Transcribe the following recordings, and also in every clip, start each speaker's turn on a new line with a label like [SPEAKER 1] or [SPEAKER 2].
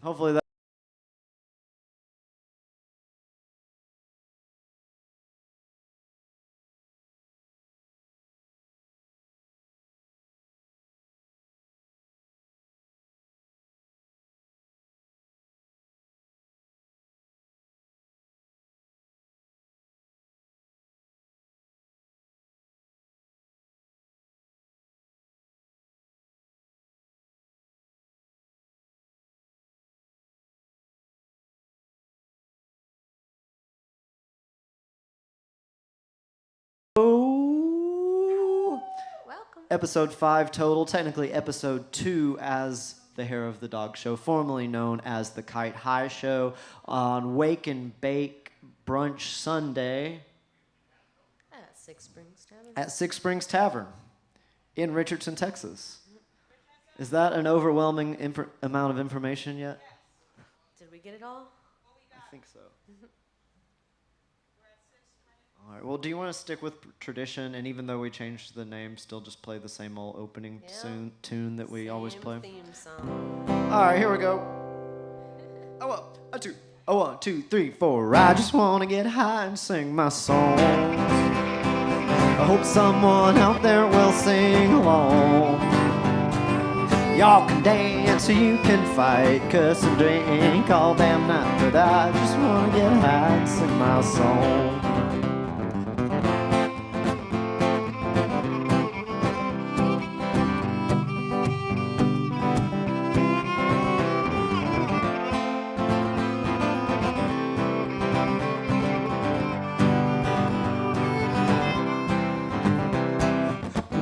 [SPEAKER 1] Hopefully that.
[SPEAKER 2] Welcome.
[SPEAKER 1] Episode 5 total, technically episode 2 as the Hair of the Dog Show, formerly known as the Kite High Show, on Wake and Bake Brunch Sunday
[SPEAKER 2] At Six Springs Tavern.
[SPEAKER 1] at Six Springs Tavern in Richardson, Texas. Is that an overwhelming amount of information yet?
[SPEAKER 2] Did we get it all?
[SPEAKER 1] I think so. All right. Well, do you want to stick with tradition, and even though we changed the name, still just play the same old opening tune that we always play?
[SPEAKER 2] Theme song.
[SPEAKER 1] All right, here we go. Oh, well, a two. Oh, 1, 2, 3, 4. I just want to get high and sing my songs. I hope someone out there will sing along. Y'all can dance or you can fight, cuss and drink all damn night, but I just want to get high and sing my song.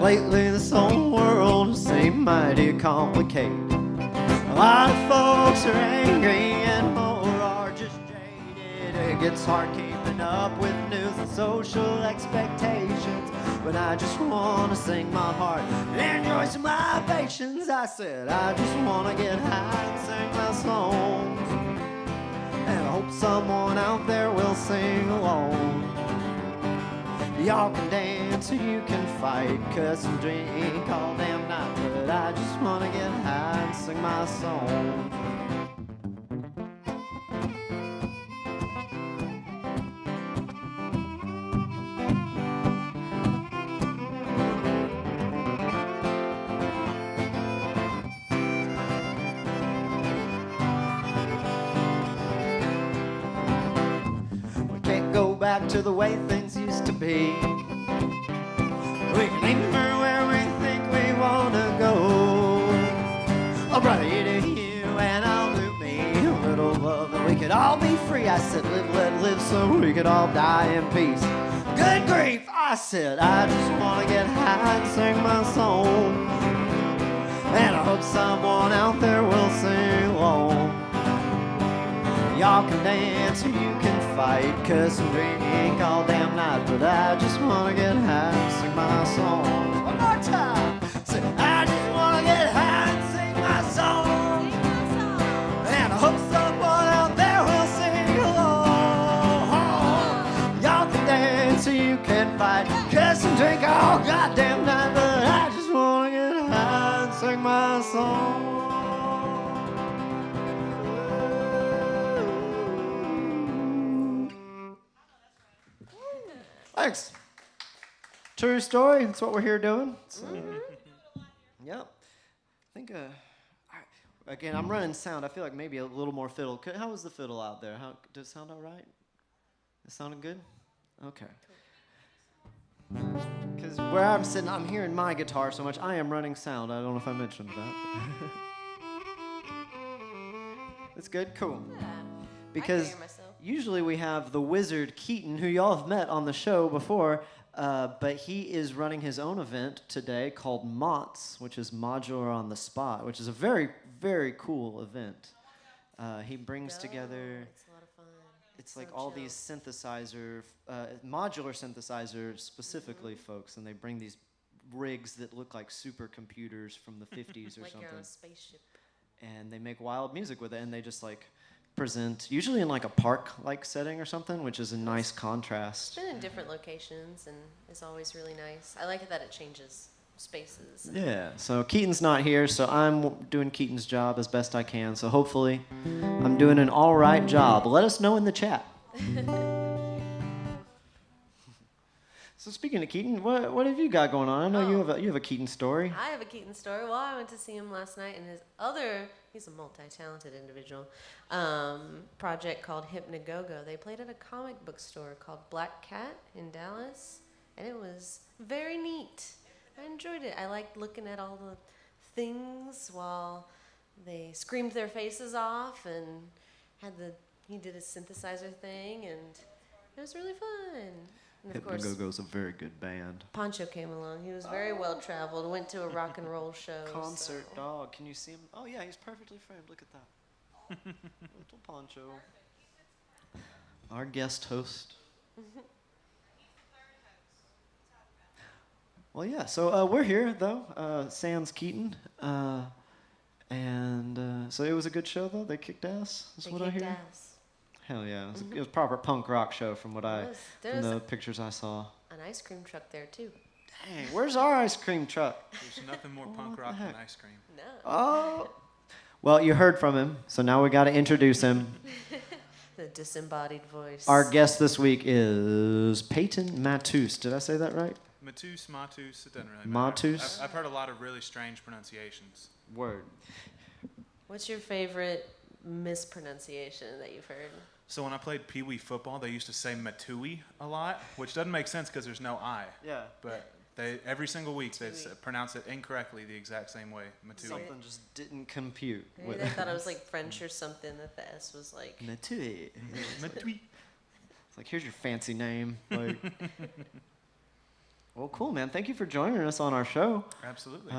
[SPEAKER 1] Lately this whole world seems mighty complicated. A lot of folks are angry and more are just jaded. It gets hard keeping up with news and social expectations, but I just want to sing my heart and enjoy some libations. I said I just want to get high and sing my songs, and I hope someone out there will sing along. Y'all can dance or you can fight, cuss and drink all damn night, but I just want to get high and sing my song. We can't go back to the way things used to be. We can aim for where we think we want to go. Oh, brother, you do you and I'll do me. A little love and we could all be free. I said live, let live so we could all die in peace. Good grief, I said I just want to get high and sing my song, and I hope someone out there will sing along. Y'all can dance or you can fight, cuss and drink all damn night, but I just want to get high and sing my song. One more time. Say, I just want to get high and sing my song. And I hope someone out there will sing along. Y'all can dance or you can fight, cuss and drink all goddamn night, but I just want to get high and sing my song. Thanks. True story. That's what we're here doing. So, yep. I think, again, I'm running sound. I feel like maybe a little more fiddle. How was the fiddle out there? Does it sound all right? It sounded good? Okay. Because where I'm sitting, I'm hearing my guitar so much. I am running sound. I don't know if I mentioned that. That's good? Cool.
[SPEAKER 2] Yeah.
[SPEAKER 1] Because
[SPEAKER 2] I hear myself.
[SPEAKER 1] usually we have the wizard Keaton, who y'all have met on the show before, but he is running his own event today called MOTS, which is Modular on the Spot, which is a very, very cool event. He brings together...
[SPEAKER 2] It's a lot of fun.
[SPEAKER 1] It's like
[SPEAKER 2] so
[SPEAKER 1] all
[SPEAKER 2] chill.
[SPEAKER 1] these modular synthesizers specifically, folks, and they bring these rigs that look like supercomputers from the 50s or
[SPEAKER 2] like
[SPEAKER 1] something.
[SPEAKER 2] you're on a spaceship.
[SPEAKER 1] And they make wild music with it, and they just like present, usually in like a park-like setting or something, which is a nice contrast.
[SPEAKER 2] It's been in different locations, and it's always really nice. I like it that it changes spaces.
[SPEAKER 1] Yeah, so Keaton's not here, so I'm doing Keaton's job as best I can. So hopefully I'm doing an all right job. Let us know in the chat. So speaking of Keaton, what have you got going on? I know you have a Keaton story.
[SPEAKER 2] I have a Keaton story. Well, I went to see him last night in his he's a multi-talented individual, project called Hypnagogo. They played at a comic book store called Black Cat in Dallas, and it was very neat. I enjoyed it. I liked looking at all the things while they screamed their faces off and he did his synthesizer thing, and it was really fun. And of course,
[SPEAKER 1] Hypnagogo's a very good band.
[SPEAKER 2] Poncho came along. He was very well traveled. Went to a rock and roll show.
[SPEAKER 1] Concert
[SPEAKER 2] so.
[SPEAKER 1] dog. Can you see him? Oh yeah, he's perfectly framed. Look at that. Little Poncho. Our guest host. Well, yeah. So we're here though. Sans Keaton. So it was a good show though. They kicked ass. That's what I hear.
[SPEAKER 2] Ass.
[SPEAKER 1] Hell yeah. It was a proper punk rock show from what
[SPEAKER 2] There's
[SPEAKER 1] the pictures I saw.
[SPEAKER 2] an ice cream truck there too.
[SPEAKER 1] Dang, where's our ice cream truck?
[SPEAKER 3] There's nothing more punk rock than ice cream.
[SPEAKER 2] No.
[SPEAKER 1] Oh. Well, you heard from him, so now we got to introduce him.
[SPEAKER 2] The disembodied voice.
[SPEAKER 1] Our guest this week is Peyton Matus. Did I say that right?
[SPEAKER 3] Matus, it doesn't really
[SPEAKER 1] Matus?
[SPEAKER 3] matter. I've heard a lot of really strange pronunciations.
[SPEAKER 1] Word.
[SPEAKER 2] What's your favorite mispronunciation that you've heard?
[SPEAKER 3] So when I played Pee Wee football, they used to say Matui a lot, which doesn't make sense because there's no I.
[SPEAKER 1] Yeah.
[SPEAKER 3] But every single week they pronounce it incorrectly the exact same way, Matui.
[SPEAKER 1] Something just didn't compute.
[SPEAKER 2] Maybe they thought it was like French or something, that the S was like...
[SPEAKER 1] Matui.
[SPEAKER 3] Matui.
[SPEAKER 1] It's like, here's your fancy name. Like, well, cool, man. Thank you for joining us on our show.
[SPEAKER 3] Absolutely.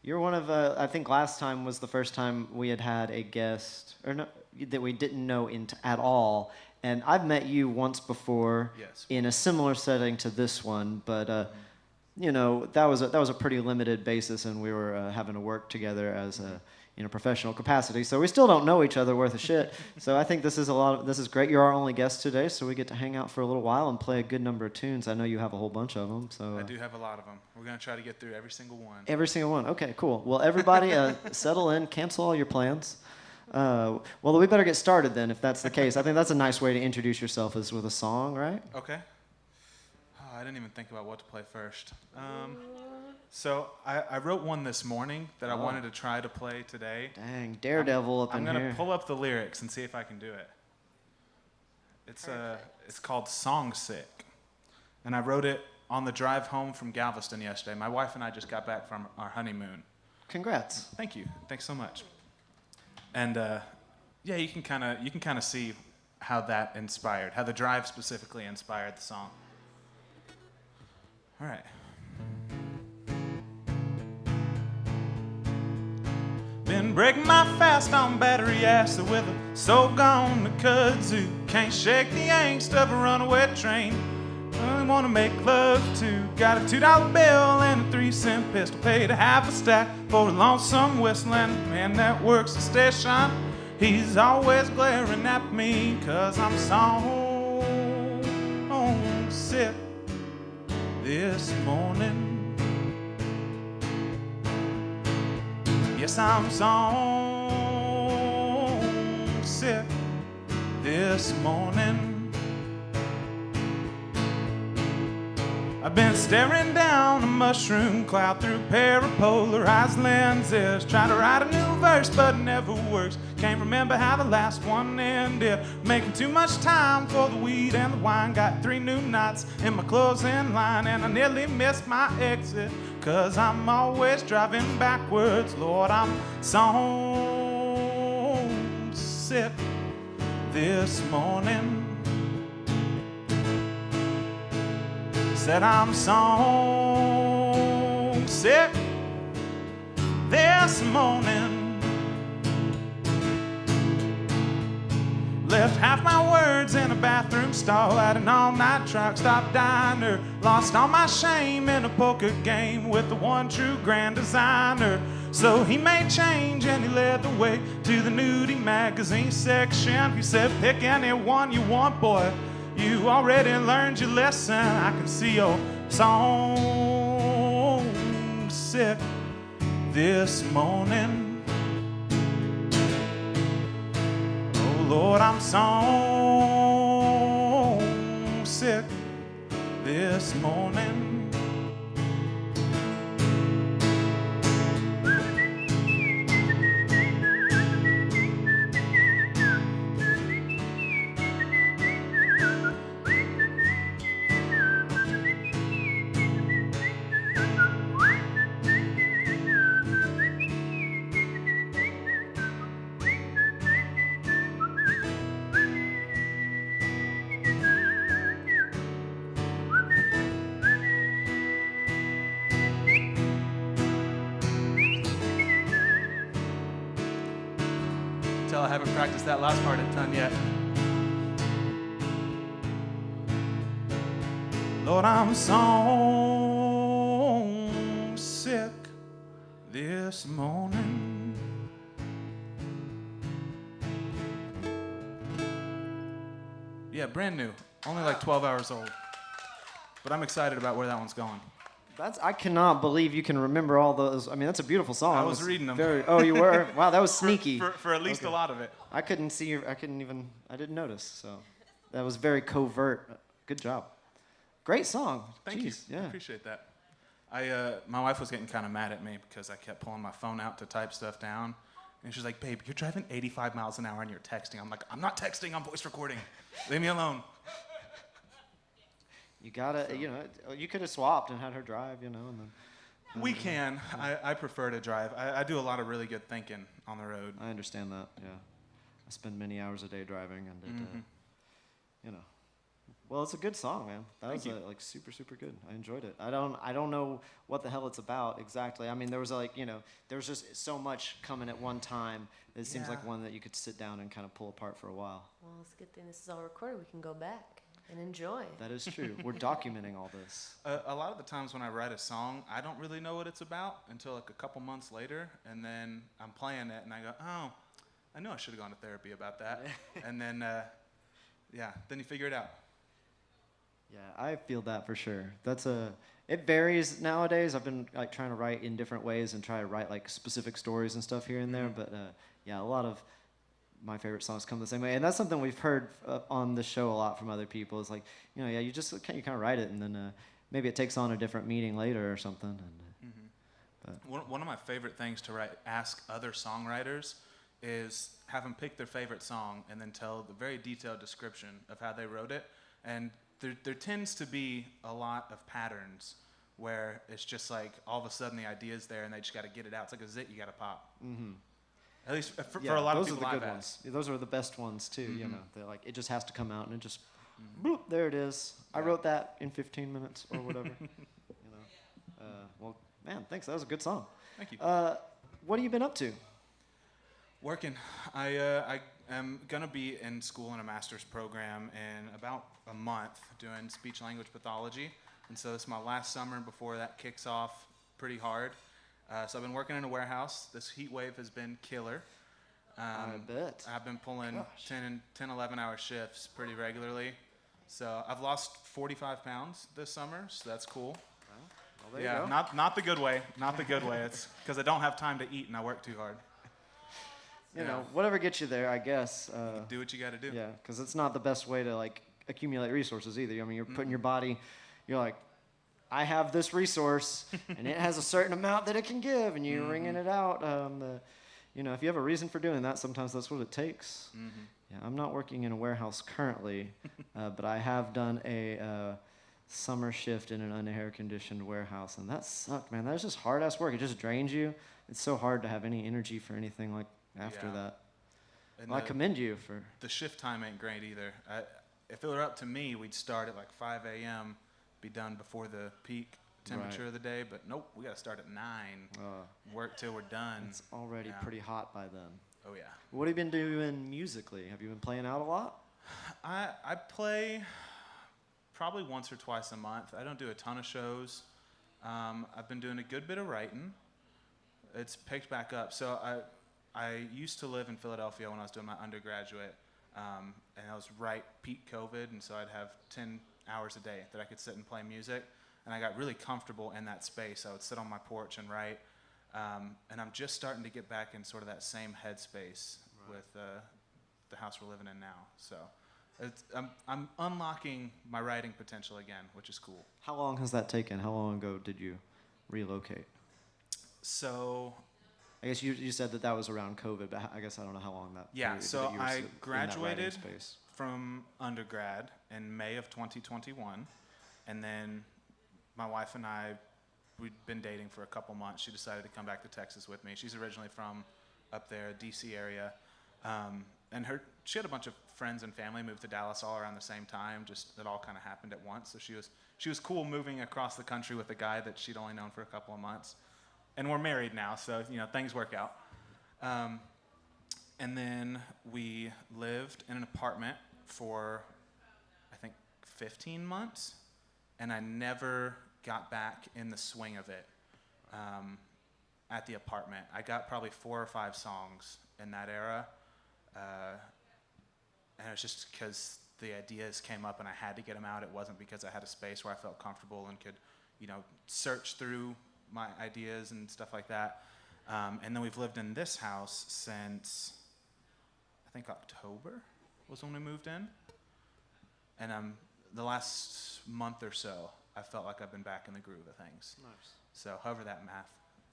[SPEAKER 1] You're one of, I think last time was the first time we had a guest, or no, that we didn't know at all. And I've met you once before in a similar setting to this one, but you know, that was a pretty limited basis, and we were having to work together as a professional capacity. So we still don't know each other worth a shit. So I think this is great. You're our only guest today, so we get to hang out for a little while and play a good number of tunes. I know you have a whole bunch of them. So
[SPEAKER 3] I do have a lot of them. We're gonna try to get through every single one.
[SPEAKER 1] Every single one. Okay, cool. Well, everybody, settle in. Cancel all your plans. Well, we better get started then, if that's the case. I think that's a nice way to introduce yourself, is with a song, right?
[SPEAKER 3] Okay. Oh, I didn't even think about what to play first. So I wrote one this morning that I wanted to try to play today.
[SPEAKER 1] Dang, Daredevil up in here.
[SPEAKER 3] I'm gonna pull up the lyrics and see if I can do it. It's called Song Sick, and I wrote it on the drive home from Galveston yesterday. My wife and I just got back from our honeymoon.
[SPEAKER 1] Congrats.
[SPEAKER 3] Thank you. Thanks so much. And yeah, you can kind of see how that inspired, how the drive specifically inspired the song. All right. Been breaking my fast on battery acid with a soak on the kudzu. Can't shake the angst of a runaway train. I wanna make love to. Got a $2 bill and a 3-cent pistol. Paid a half a stack for a lonesome whistling man that works the station. He's always glaring at me 'cause I'm so sick this morning. Yes, I'm so sick this morning. I've been staring down a mushroom cloud through a pair of polarized lenses. Try to write a new verse, but it never works. Can't remember how the last one ended. Making too much time for the weed and the wine. Got 3 new knots in my closing line, and I nearly missed my exit 'cause I'm always driving backwards. Lord, I'm so sick this morning. Said I'm so sick this morning. Left half my words in a bathroom stall at an all-night truck stop diner. Lost all my shame in a poker game with the one true grand designer. So he made change and he led the way to the nudie magazine section. He said, pick any one you want, boy. You already learned your lesson. I can see your song sick this morning. Oh Lord, I'm so sick this morning. Tell I haven't practiced that last part a ton yet. Lord, I'm so sick this morning. Yeah, brand new. Only like 12 hours old. But I'm excited about where that one's going.
[SPEAKER 1] I cannot believe you can remember all those. I mean, that's a beautiful song.
[SPEAKER 3] I was reading them.
[SPEAKER 1] Oh, you were? Wow, that was sneaky.
[SPEAKER 3] For at least a lot of it.
[SPEAKER 1] I couldn't see. I didn't notice. So that was very covert. Good job. Great song.
[SPEAKER 3] Thank you.
[SPEAKER 1] Yeah.
[SPEAKER 3] I appreciate that. My wife was getting kind of mad at me because I kept pulling my phone out to type stuff down. And she's like, babe, you're driving 85 miles an hour and you're texting. I'm like, I'm not texting, I'm voice recording. Leave me alone.
[SPEAKER 1] You gotta, you could have swapped and had her drive, and then.
[SPEAKER 3] We can. I prefer to drive. I do a lot of really good thinking on the road.
[SPEAKER 1] I understand that. Yeah, I spend many hours a day driving, and it, well, it's a good song, man. That was like super, super good. I enjoyed it. I don't know what the hell it's about exactly. I mean, there was there was just so much coming at one time. It seems like one that you could sit down and kind of pull apart for a while.
[SPEAKER 2] Well, it's a good thing this is all recorded. We can go back and enjoy.
[SPEAKER 1] That is true. We're documenting all this.
[SPEAKER 3] A lot of the times when I write a song, I don't really know what it's about until like a couple months later, and then I'm playing it, and I go, oh, I knew I should have gone to therapy about that. And then, then you figure it out.
[SPEAKER 1] Yeah, I feel that for sure. It varies nowadays. I've been like trying to write in different ways and try to write like specific stories and stuff here and there, but a lot of my favorite songs come the same way, and that's something we've heard on the show a lot from other people. Is like, you just you kind of write it, and then maybe it takes on a different meaning later or something. And but
[SPEAKER 3] one of my favorite things to ask other songwriters is have them pick their favorite song and then tell the very detailed description of how they wrote it. And there tends to be a lot of patterns where it's just like all of a sudden the idea's there and they just got to get it out. It's like a zit you got to pop. Mm-hmm. At least for a lot of people.
[SPEAKER 1] Those are the good ones. Those are the best ones too. Mm-hmm. They're like, it just has to come out, and it just, bloop, there it is. Yeah. I wrote that in 15 minutes or whatever. Well, man, thanks. That was a good song.
[SPEAKER 3] Thank you.
[SPEAKER 1] What have you been up to?
[SPEAKER 3] Working. I am gonna be in school in a master's program in about a month doing speech language pathology, and so this is my last summer before that kicks off pretty hard. So I've been working in a warehouse. This heat wave has been killer.
[SPEAKER 1] I bet.
[SPEAKER 3] I've been pulling 10, 11-hour shifts pretty regularly. So I've lost 45 pounds this summer, so that's cool.
[SPEAKER 1] Well, there you go.
[SPEAKER 3] Not the good way. Not the good way. It's because I don't have time to eat and I work too hard.
[SPEAKER 1] You know, whatever gets you there, I guess.
[SPEAKER 3] Do what you got to do.
[SPEAKER 1] Yeah, because it's not the best way to like accumulate resources either. I mean, you're putting your body, you're like, I have this resource, and it has a certain amount that it can give, and you're wringing it out. If you have a reason for doing that, sometimes that's what it takes. Mm-hmm. Yeah, I'm not working in a warehouse currently, but I have done a summer shift in an unair-conditioned warehouse, and that sucked, man. That's just hard-ass work. It just drains you. It's so hard to have any energy for anything like after that. And I commend you for...
[SPEAKER 3] The shift time ain't great either. If it were up to me, we'd start at like 5 a.m., be done before the peak temperature of the day, but nope, we got to start at 9, work till we're done.
[SPEAKER 1] It's already pretty hot by then.
[SPEAKER 3] Oh, yeah.
[SPEAKER 1] What have you been doing musically? Have you been playing out a lot?
[SPEAKER 3] I play probably once or twice a month. I don't do a ton of shows. I've been doing a good bit of writing. It's picked back up. So I used to live in Philadelphia when I was doing my undergraduate, and I was right peak COVID, and so I'd have 10 hours a day that I could sit and play music. and I got really comfortable in that space. I would sit on my porch and write, and I'm just starting to get back in sort of that same headspace with the house we're living in now. So I'm unlocking my writing potential again, which is cool.
[SPEAKER 1] How long has that taken? How long ago did you relocate?
[SPEAKER 3] So
[SPEAKER 1] I guess you said that was around COVID, but I guess I don't know how long that.
[SPEAKER 3] yeah,
[SPEAKER 1] period
[SPEAKER 3] so
[SPEAKER 1] that you were
[SPEAKER 3] I
[SPEAKER 1] in that writing
[SPEAKER 3] graduated
[SPEAKER 1] space.
[SPEAKER 3] from undergrad in May of 2021, and then my wife and I, we'd been dating for a couple months. She decided to come back to Texas with me. She's originally from up there, DC area, and she had a bunch of friends and family moved to Dallas all around the same time. Just it all kind of happened at once. So she was cool moving across the country with a guy that she'd only known for a couple of months, and we're married now, so things work out. And then we lived in an apartment for, I think, 15 months, and I never got back in the swing of it at the apartment. I got probably 4 or 5 songs in that era, and it was just because the ideas came up and I had to get them out. It wasn't because I had a space where I felt comfortable and could, search through my ideas and stuff like that. And then we've lived in this house since, I think October was when we moved in. And the last month or so, I felt like I've been back in the groove of things.
[SPEAKER 1] Nice.
[SPEAKER 3] So however that math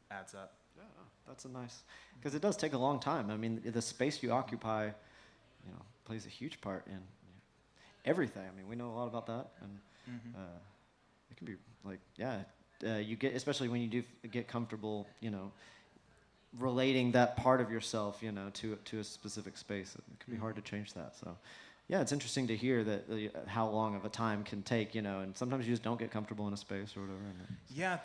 [SPEAKER 3] adds up.
[SPEAKER 1] Yeah, that's a nice, because it does take a long time. I mean, the space you occupy, plays a huge part in everything. I mean, we know a lot about that, and it can be like, you get, especially when you do get comfortable, relating that part of yourself, to a specific space. It can be hard to change that. So, yeah, it's interesting to hear that how long of a time can take, and sometimes you just don't get comfortable in a space or whatever.
[SPEAKER 3] Yeah,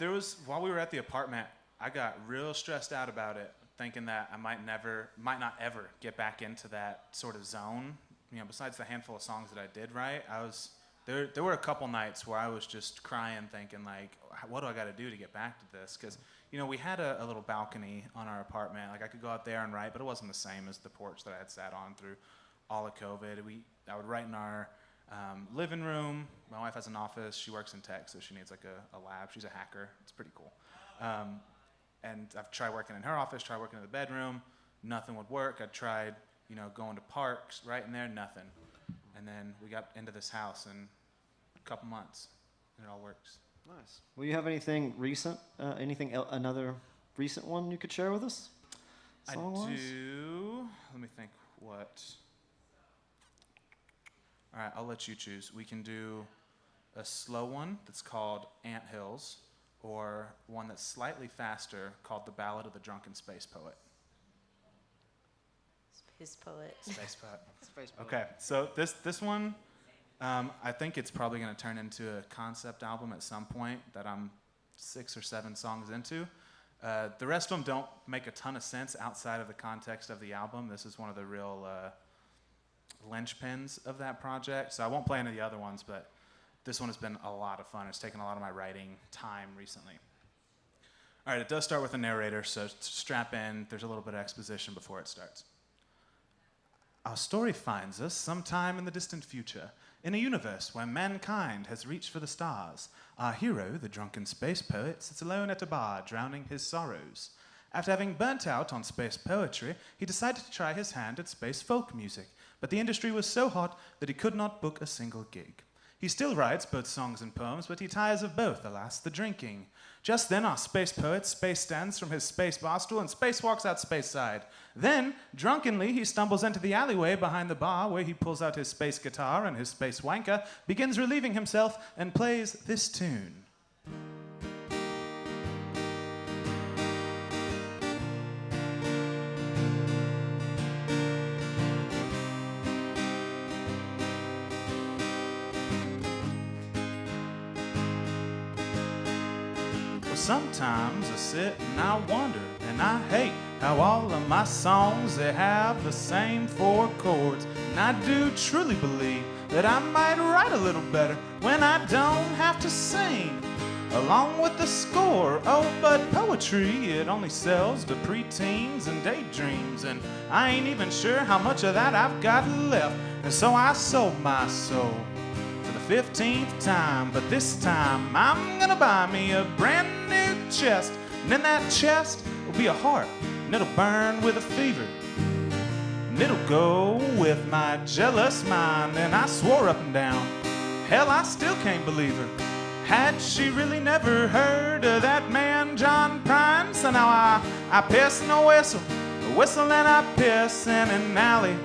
[SPEAKER 3] while we were at the apartment, I got real stressed out about it, thinking that I might not ever get back into that sort of zone. Besides the handful of songs that I did write, there were a couple nights where I was just crying, thinking like, what do I got to do to get back to this? Because we had a little balcony on our apartment. Like I could go out there and write, but it wasn't the same as the porch that I had sat on through all of COVID. I would write in our living room. My wife has an office. She works in tech, so she needs like a lab. She's a hacker. It's pretty cool. And I've tried working in her office, tried working in the bedroom. Nothing would work. I tried, going to parks, right in there, nothing. And then we got into this house in a couple months, and it all works.
[SPEAKER 1] Nice. Will you have anything recent, another recent one you could share with us? Song-wise?
[SPEAKER 3] I do. Let me think what. All right, I'll let you choose. We can do a slow one that's called Ant Hills, or one that's slightly faster called The Ballad of the Drunken Space Poet.
[SPEAKER 2] Space poet.
[SPEAKER 3] Space poet.
[SPEAKER 1] Space poet.
[SPEAKER 3] Okay, so this one, I think it's probably going to turn into a concept album at some point that I'm 6 or 7 songs into. The rest of them don't make a ton of sense outside of the context of the album. This is one of the real linchpins of that project. So I won't play any of the other ones, but this one has been a lot of fun. It's taken a lot of my writing time recently. All right, it does start with a narrator, so strap in. There's a little bit of exposition before it starts. Our story finds us sometime in the distant future, in a universe where mankind has reached for the stars. Our hero, the drunken space poet, sits alone at a bar, drowning his sorrows. After having burnt out on space poetry, he decided to try his hand at space folk music, but the industry was so hot that he could not book a single gig. He still writes both songs and poems, but he tires of both, alas, the drinking. Just then our space poet space stands from his space bar stool and space walks out space side. Then, drunkenly, he stumbles into the alleyway behind the bar where he pulls out his space guitar and his space wanker, begins relieving himself, and plays this tune. Sometimes I sit and I wonder, and I hate how all of my songs, they have the same 4 chords. And I do truly believe that I might write a little better when I don't have to sing along with the score. Oh, but poetry, it only sells to preteens and daydreams, and I ain't even sure how much of that I've got left. And so I sold my soul for the 15th time, but this time I'm gonna buy me a brand new chest, and in that chest will be a heart, and it'll burn with a fever, and it'll go with my jealous mind. And I swore up and down, hell, I still can't believe her. Had she really never heard of that man John Prine? So now I piss and I whistle and I piss in an alley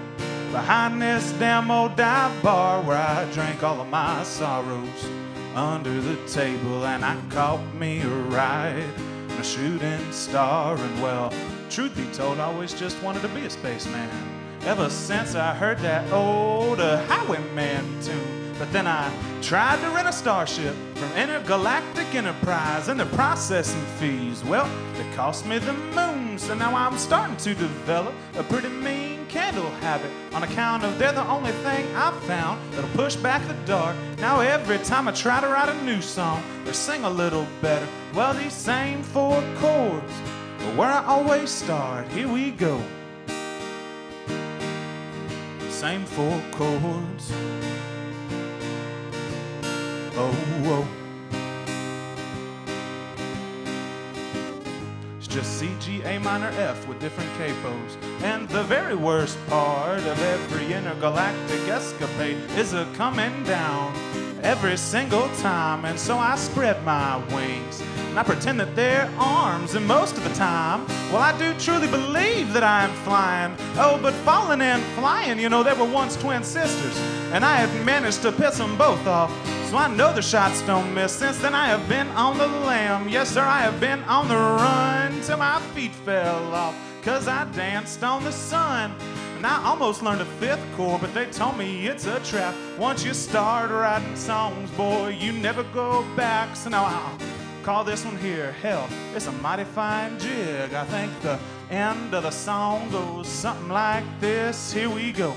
[SPEAKER 3] behind this damn old dive bar where I drank all of my sorrows under the table. And I caught me a ride and a shooting star, and well, truth be told, I always just wanted to be a spaceman ever since I heard that old Highwayman tune. But then I tried to rent a starship from Intergalactic Enterprise, and the processing fees, well, they cost me the moon. So now I'm starting to develop a pretty mean candle habit on account of they're the only thing I've found that'll push back the dark. Now every time I try to write a new song or sing a little better, well, these same 4 chords are where I always start. Here we go. Same 4 chords. Oh, whoa. It's just C, G, A minor, F with different capos. And the very worst part of every intergalactic escapade is a coming down every single time. And so I spread my wings and I pretend that they're arms, and most of the time, well, I do truly believe that I am flying. Oh, but falling and flying, you know, they were once twin sisters, and I had managed to piss them both off. So I know the shots don't miss. Since then I have been on the lam. Yes, sir, I have been on the run till my feet fell off, 'cause I danced on the sun. And I almost learned a 5th chord, but they told me it's a trap. Once you start writing songs, boy, you never go back. So now I'll call this one here, hell, it's a mighty fine jig. I think the end of the song goes something like this. Here we go.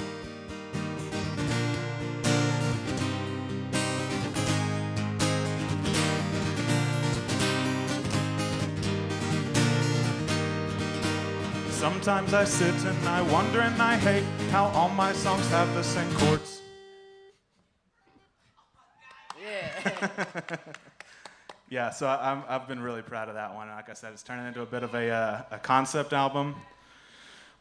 [SPEAKER 3] Sometimes I sit and I wonder and I hate how all my songs have the same chords.
[SPEAKER 1] Yeah.
[SPEAKER 3] Yeah, so I've been really proud of that one. Like I said, it's turning into a bit of a concept album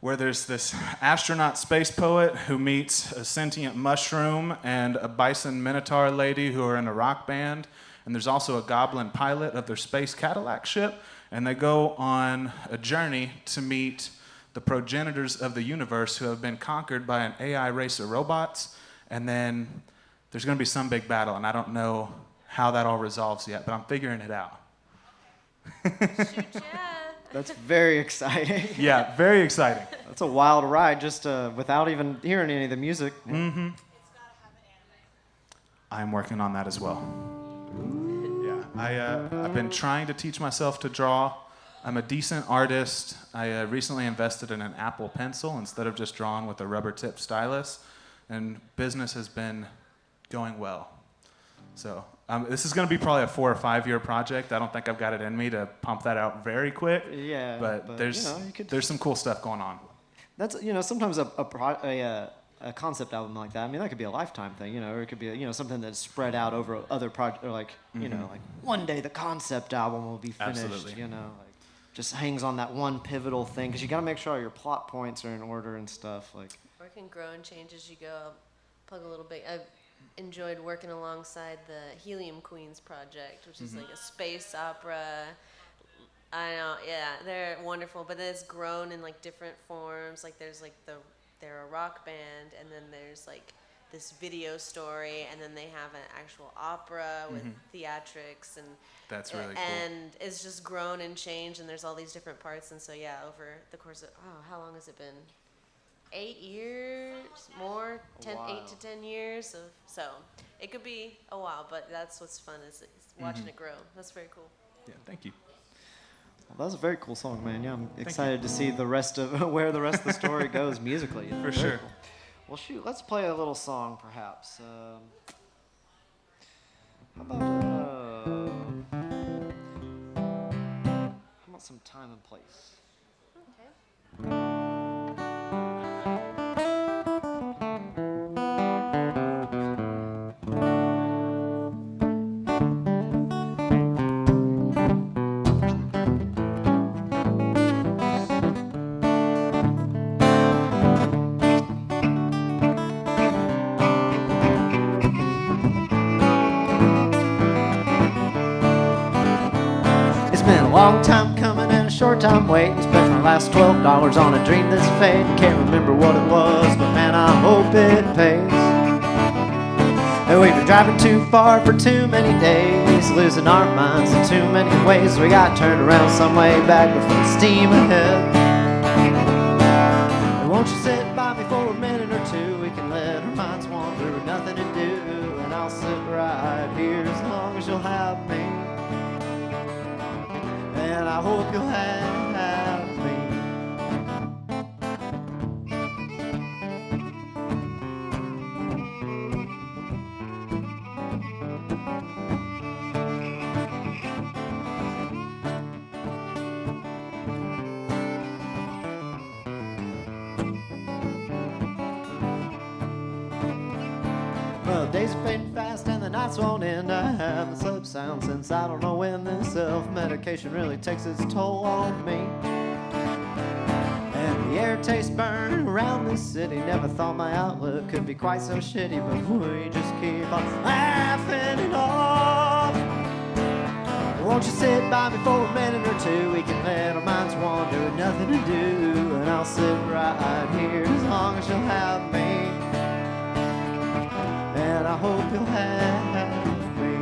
[SPEAKER 3] where there's this astronaut space poet who meets a sentient mushroom and a bison minotaur lady who are in a rock band. And there's also a goblin pilot of their space Cadillac ship. And they go on a journey to meet the progenitors of the universe who have been conquered by an AI race of robots. And then there's going to be some big battle, and I don't know how that all resolves yet, but I'm figuring it out.
[SPEAKER 2] Shoot, yeah.
[SPEAKER 1] That's very exciting.
[SPEAKER 3] Yeah, very exciting.
[SPEAKER 1] That's a wild ride just without even hearing any of the music.
[SPEAKER 3] Mm-hmm. I'm working on that as well. Yeah, I've been trying to teach myself to draw. I'm a decent artist. I recently invested in an Apple Pencil instead of just drawing with a rubber tip stylus, and business has been going well. So this is going to be probably a 4 or 5 year project. I don't think I've got it in me to pump that out very quick.
[SPEAKER 1] Yeah,
[SPEAKER 3] but there's there's some cool stuff going on.
[SPEAKER 1] That's sometimes a concept album like that. I mean, that could be a lifetime thing, or it could be something that's spread out over other projects, or like like one day the concept album will be finished.
[SPEAKER 3] Absolutely.
[SPEAKER 1] Just hangs on that one pivotal thing, because you got to make sure all your plot points are in order and stuff. Like,
[SPEAKER 2] Or it can grow and change as you go. I'll plug a little bit. I've enjoyed working alongside the Helium Queens project, which is like a space opera. I know, yeah, they're wonderful, but it's grown in like different forms. Like there's like they're a rock band, and then there's like this video story, and then they have an actual opera with theatrics, and
[SPEAKER 3] That's really cool.
[SPEAKER 2] And it's just grown and changed, and there's all these different parts, and so yeah, over the course of how long has it been? 8 years, more, 8 to 10 years. So it could be a while, but that's what's fun is watching it grow. That's very cool.
[SPEAKER 3] Yeah, thank you.
[SPEAKER 1] well, that was a very cool song, man. Yeah, I'm excited to see the rest of where the rest of the story goes musically.
[SPEAKER 3] For
[SPEAKER 1] Very
[SPEAKER 3] sure.
[SPEAKER 1] cool. Well, shoot, let's play a little song, perhaps. How about some time and place?
[SPEAKER 2] Okay.
[SPEAKER 1] long time coming and a short time waiting. Spent my last $12 on a dream that's fading. Can't remember what it was, but man, I hope it pays. And we've been driving too far for too many days, losing our minds in too many ways. We got turned around some way back before the steam ahead. And won't you sit by me for a minute or two? We can let our minds wander with nothing to do. And I'll sit right here as long as you'll have me. And I hope you'll have me. Well, days are fading fast and the nights won't end. I haven't slept sound since I don't know when. This self-medication really takes its toll on me. And the air tastes burn around this city. Never thought my outlook could be quite so shitty, but we just keep on laughing it off. Won't you sit by me for a minute or two? We can let our minds wander with nothing to do. And I'll sit right here as long as you'll have me. And I hope you'll have me.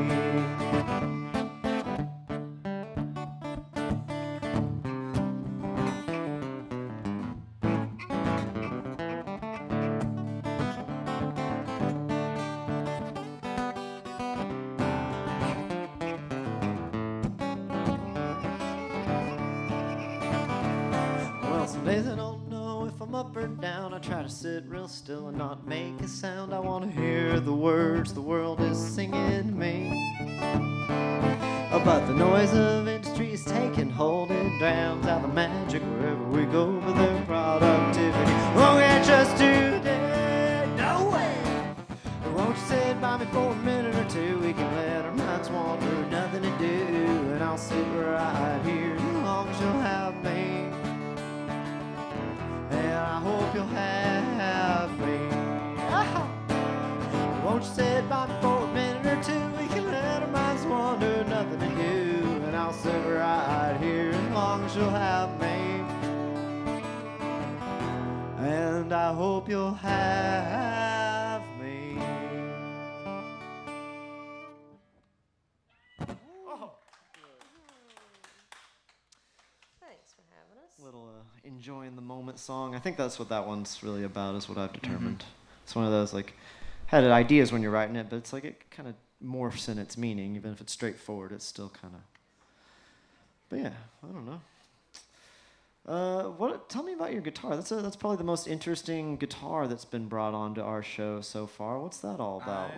[SPEAKER 1] Well, some days I don't know if I'm up or down. I try to sit real still and not make a sound. I want to hear the words the world is singing to me. But the noise of industry is taking hold. It drowns out the magic wherever we go with their productivity. Won't get just today, no way. Won't you sit by me for a minute or two? We can let our minds wander, nothing to do. And I'll sit right here as long as you'll have me. And I hope you'll have me. Won't you sit by me for a minute or two? We can let our minds wander, nothing to do. And I'll sit right here as long as you'll have me. And I hope you'll have me.
[SPEAKER 2] Thanks for having us.
[SPEAKER 1] Little enjoying the moment song. I think that's what that one's really about, is what I've determined. It's one of those, like, had ideas when you're writing it, but it's like it kind of morphs in its meaning. Even if it's straightforward, it's still kind of. But yeah, I don't know. Tell me about your guitar. That's probably the most interesting guitar that's been brought onto our show so far. What's that all about?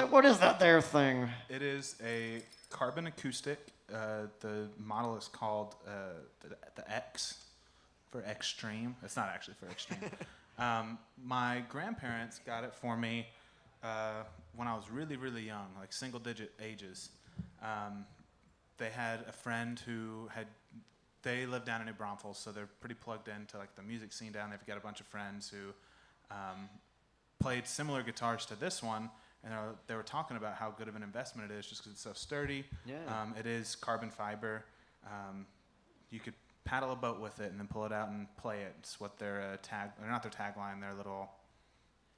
[SPEAKER 1] What is that there thing?
[SPEAKER 3] It is a carbon acoustic. The model is called the X for extreme. It's not actually for extreme. My grandparents got it for me when I was really, really young, like single-digit ages. They had a friend who they live down in New Braunfels, so they're pretty plugged into like the music scene down there. They've got a bunch of friends who played similar guitars to this one, and they were talking about how good of an investment it is just because it's so sturdy.
[SPEAKER 1] Yeah.
[SPEAKER 3] It is carbon fiber. You could paddle a boat with it and then pull it out and play it. It's what their not their tagline, their little,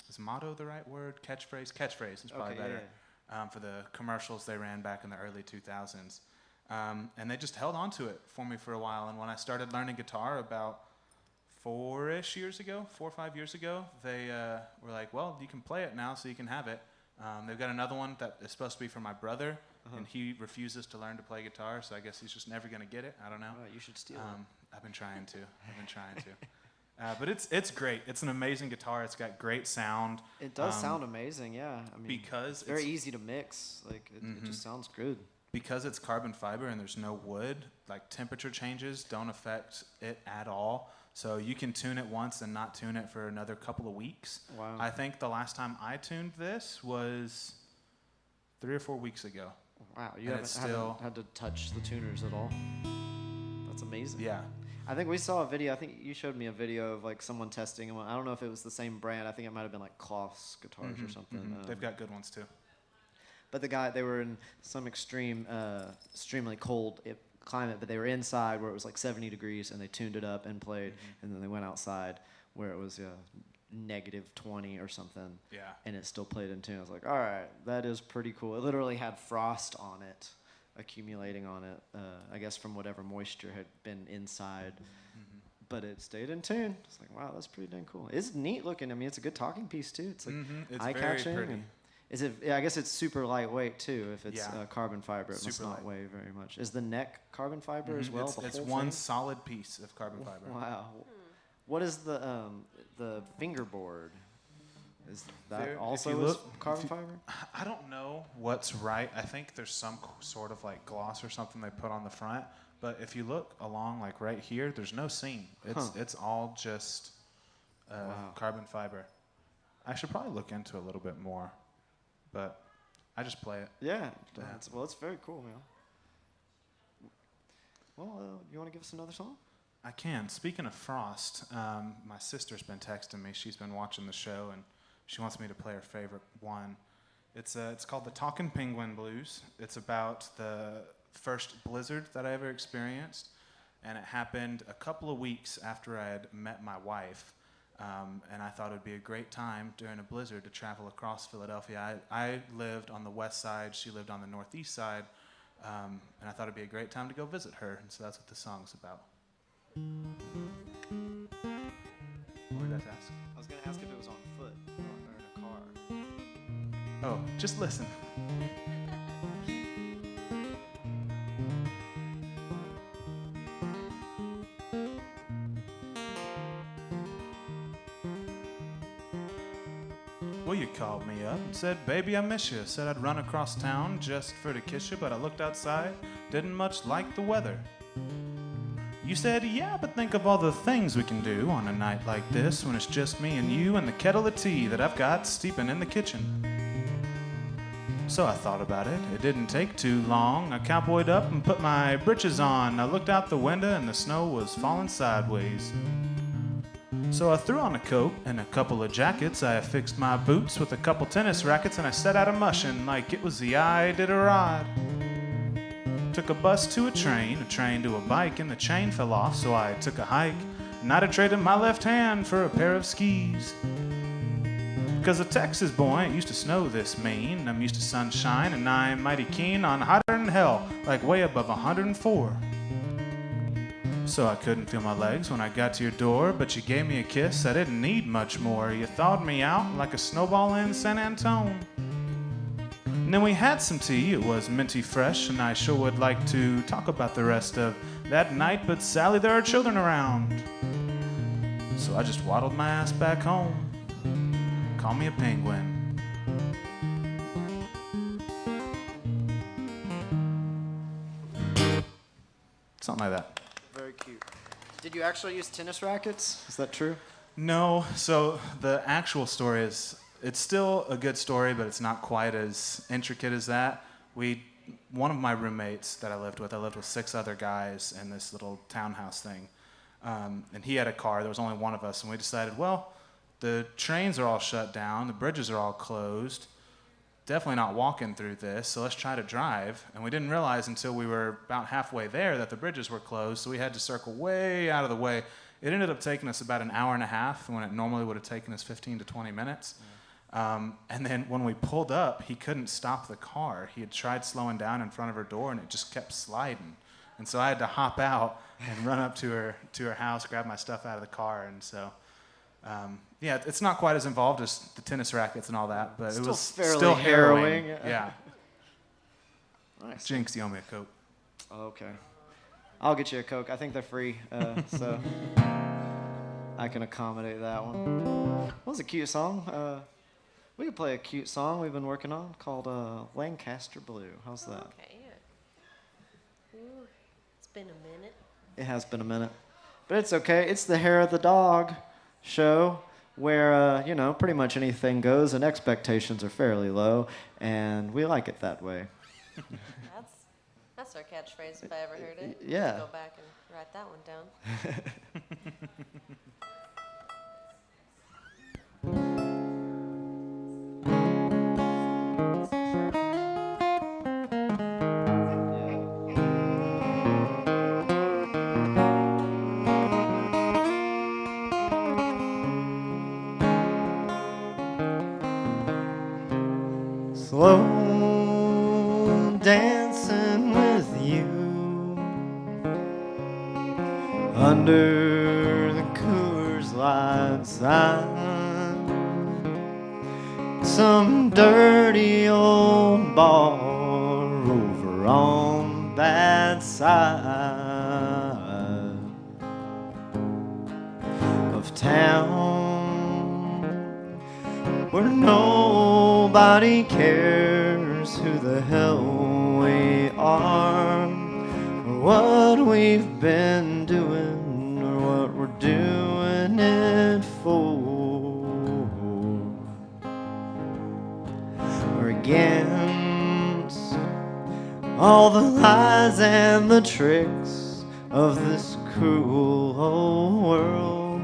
[SPEAKER 3] is motto the right word? Catchphrase? Catchphrase is probably better. Yeah. For the commercials they ran back in the early 2000s. And they just held on to it for me for a while. And when I started learning guitar about 4 or 5 years ago, they were like, well, you can play it now, so you can have it. They've got another one that is supposed to be for my brother, and he refuses to learn to play guitar, so I guess he's just never going to get it. I don't know.
[SPEAKER 1] Right, you should steal it.
[SPEAKER 3] I've been trying to. But it's great. It's an amazing guitar. It's got great sound.
[SPEAKER 1] It does sound amazing, yeah. I mean,
[SPEAKER 3] because
[SPEAKER 1] it's very easy to mix. Like it just sounds good.
[SPEAKER 3] Because it's carbon fiber and there's no wood, like temperature changes don't affect it at all. So you can tune it once and not tune it for another couple of weeks.
[SPEAKER 1] Wow.
[SPEAKER 3] I think the last time I tuned this was 3 or 4 weeks ago.
[SPEAKER 1] Wow, you haven't had to touch the tuners at all? That's amazing.
[SPEAKER 3] Yeah.
[SPEAKER 1] I think we saw a video. I think you showed me a video of like someone testing them. I don't know if it was the same brand. I think it might have been like Kloss guitars or something.
[SPEAKER 3] They've got good ones too.
[SPEAKER 1] But they were in some extremely cold climate, but they were inside where it was like 70 degrees, and they tuned it up and played, and then they went outside where it was negative 20 or something, and it still played in tune. I was like, all right, that is pretty cool. It literally had frost on it, accumulating on it, I guess from whatever moisture had been inside, but it stayed in tune. It's like, wow, that's pretty dang cool. It's neat looking. I mean, it's a good talking piece too. It's like
[SPEAKER 3] It's
[SPEAKER 1] eye-catching.
[SPEAKER 3] very pretty.
[SPEAKER 1] Is it? Yeah, I guess it's super lightweight too. If it's carbon fiber, it must
[SPEAKER 3] Super
[SPEAKER 1] not
[SPEAKER 3] light.
[SPEAKER 1] weigh very much. Is the neck carbon fiber as well?
[SPEAKER 3] It's
[SPEAKER 1] whole
[SPEAKER 3] one
[SPEAKER 1] thing?
[SPEAKER 3] solid piece of carbon fiber.
[SPEAKER 1] Wow. What is the fingerboard? Is that
[SPEAKER 3] There- if
[SPEAKER 1] also
[SPEAKER 3] you
[SPEAKER 1] is
[SPEAKER 3] look-
[SPEAKER 1] carbon fiber?
[SPEAKER 3] I don't know what's right. I think there's some sort of like gloss or something they put on the front. But if you look along, like right here, there's no seam. It's all just carbon fiber. I should probably look into it a little bit more, but I just play it.
[SPEAKER 1] Yeah. It's very cool, man. Well, you want to give us another song?
[SPEAKER 3] I can. Speaking of Frost, my sister's been texting me. She's been watching the show, and she wants me to play her favorite one. It's called the Talking Penguin Blues. It's about the first blizzard that I ever experienced, and it happened a couple of weeks after I had met my wife, and I thought it would be a great time during a blizzard to travel across Philadelphia. I lived on the west side, she lived on the northeast side, and I thought it would be a great time to go visit her, and so that's what the song's about. What did that ask?
[SPEAKER 1] I was going to ask if it was on foot or in a car.
[SPEAKER 3] Oh, just listen. Well, you called me up and said, baby, I miss you. Said I'd run across town just for to kiss you, but I looked outside, didn't much like the weather. You said, yeah, but think of all the things we can do on a night like this when it's just me and you and the kettle of tea that I've got steeping in the kitchen. So I thought about it. It didn't take too long. I cowboyed up and put my britches on. I looked out the window and the snow was falling sideways. So I threw on a coat and a couple of jackets. I affixed my boots with a couple tennis rackets and I set out a mushin' like it was the Iditarod. Took a bus to a train to a bike, and the chain fell off, so I took a hike. And I'd have traded my left hand for a pair of skis. Because a Texas boy, it used to snow this mean. I'm used to sunshine, and I'm mighty keen on hotter than hell, like way above 104. So I couldn't feel my legs when I got to your door, but you gave me a kiss, I didn't need much more. You thawed me out like a snowball in San Antone. And then we had some tea, it was minty fresh, and I sure would like to talk about the rest of that night, but Sally, there are children around. So I just waddled my ass back home. Call me a penguin. Something like that.
[SPEAKER 1] Very cute. Did you actually use tennis rackets? Is that true?
[SPEAKER 3] No, so the actual story is, it's still a good story, but it's not quite as intricate as that. One of my roommates that I lived with 6 other guys in this little townhouse thing, and he had a car. There was only one of us, and we decided, well, the trains are all shut down, the bridges are all closed, definitely not walking through this, so let's try to drive. And we didn't realize until we were about halfway there that the bridges were closed, so we had to circle way out of the way. It ended up taking us about an hour and a half when it normally would have taken us 15 to 20 minutes. And then when we pulled up, he couldn't stop the car. He had tried slowing down in front of her door, and it just kept sliding. And so I had to hop out and run up to her house, grab my stuff out of the car. And so, yeah, it's not quite as involved as the tennis rackets and all that, but it was
[SPEAKER 1] fairly
[SPEAKER 3] still harrowing.
[SPEAKER 1] harrowing.
[SPEAKER 3] Yeah.
[SPEAKER 1] Nice.
[SPEAKER 3] Jinx, you owe me a Coke.
[SPEAKER 1] Okay. I'll get you a Coke. I think they're free, so I can accommodate that one. That was a cute song. We could play a cute song we've been working on called Lancaster Blue. How's that?
[SPEAKER 2] Okay, yeah. Ooh, it's been a minute.
[SPEAKER 1] It has been a minute. But it's okay. It's the Hair of the Dog show where, pretty much anything goes and expectations are fairly low, and we like it that way.
[SPEAKER 2] That's our catchphrase if I ever heard it.
[SPEAKER 1] Yeah.
[SPEAKER 2] Go back and write that one down.
[SPEAKER 1] slow dancing with you under the Coors Light sign. Some dirty old bar over on that side of town, where nobody cares who the hell we are, or what we've been doing, or what we're doing it for, or against all the lies and the tricks of this cruel old world,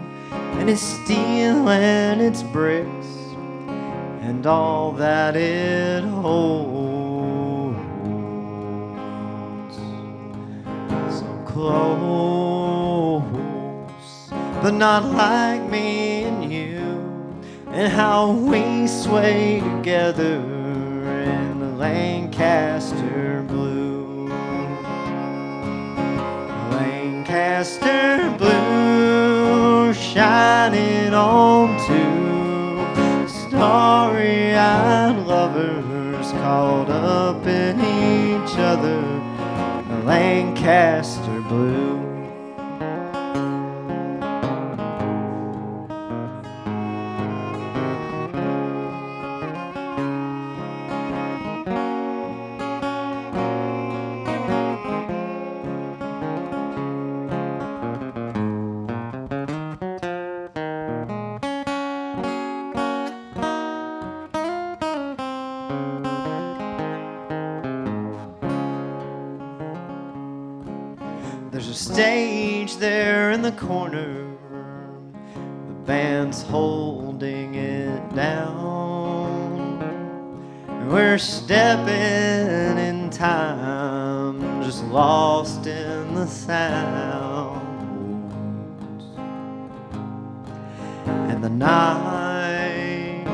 [SPEAKER 1] and its steel and its bricks and all that it holds. So close, but not like me and you, and how we sway together in the Lancaster blue. Lancaster blue, shining on two starry-eyed lovers caught up in each other. The Lancaster blue. There's a stage there in the corner, the band's holding it down, and we're stepping in time, just lost in the sounds. And the night,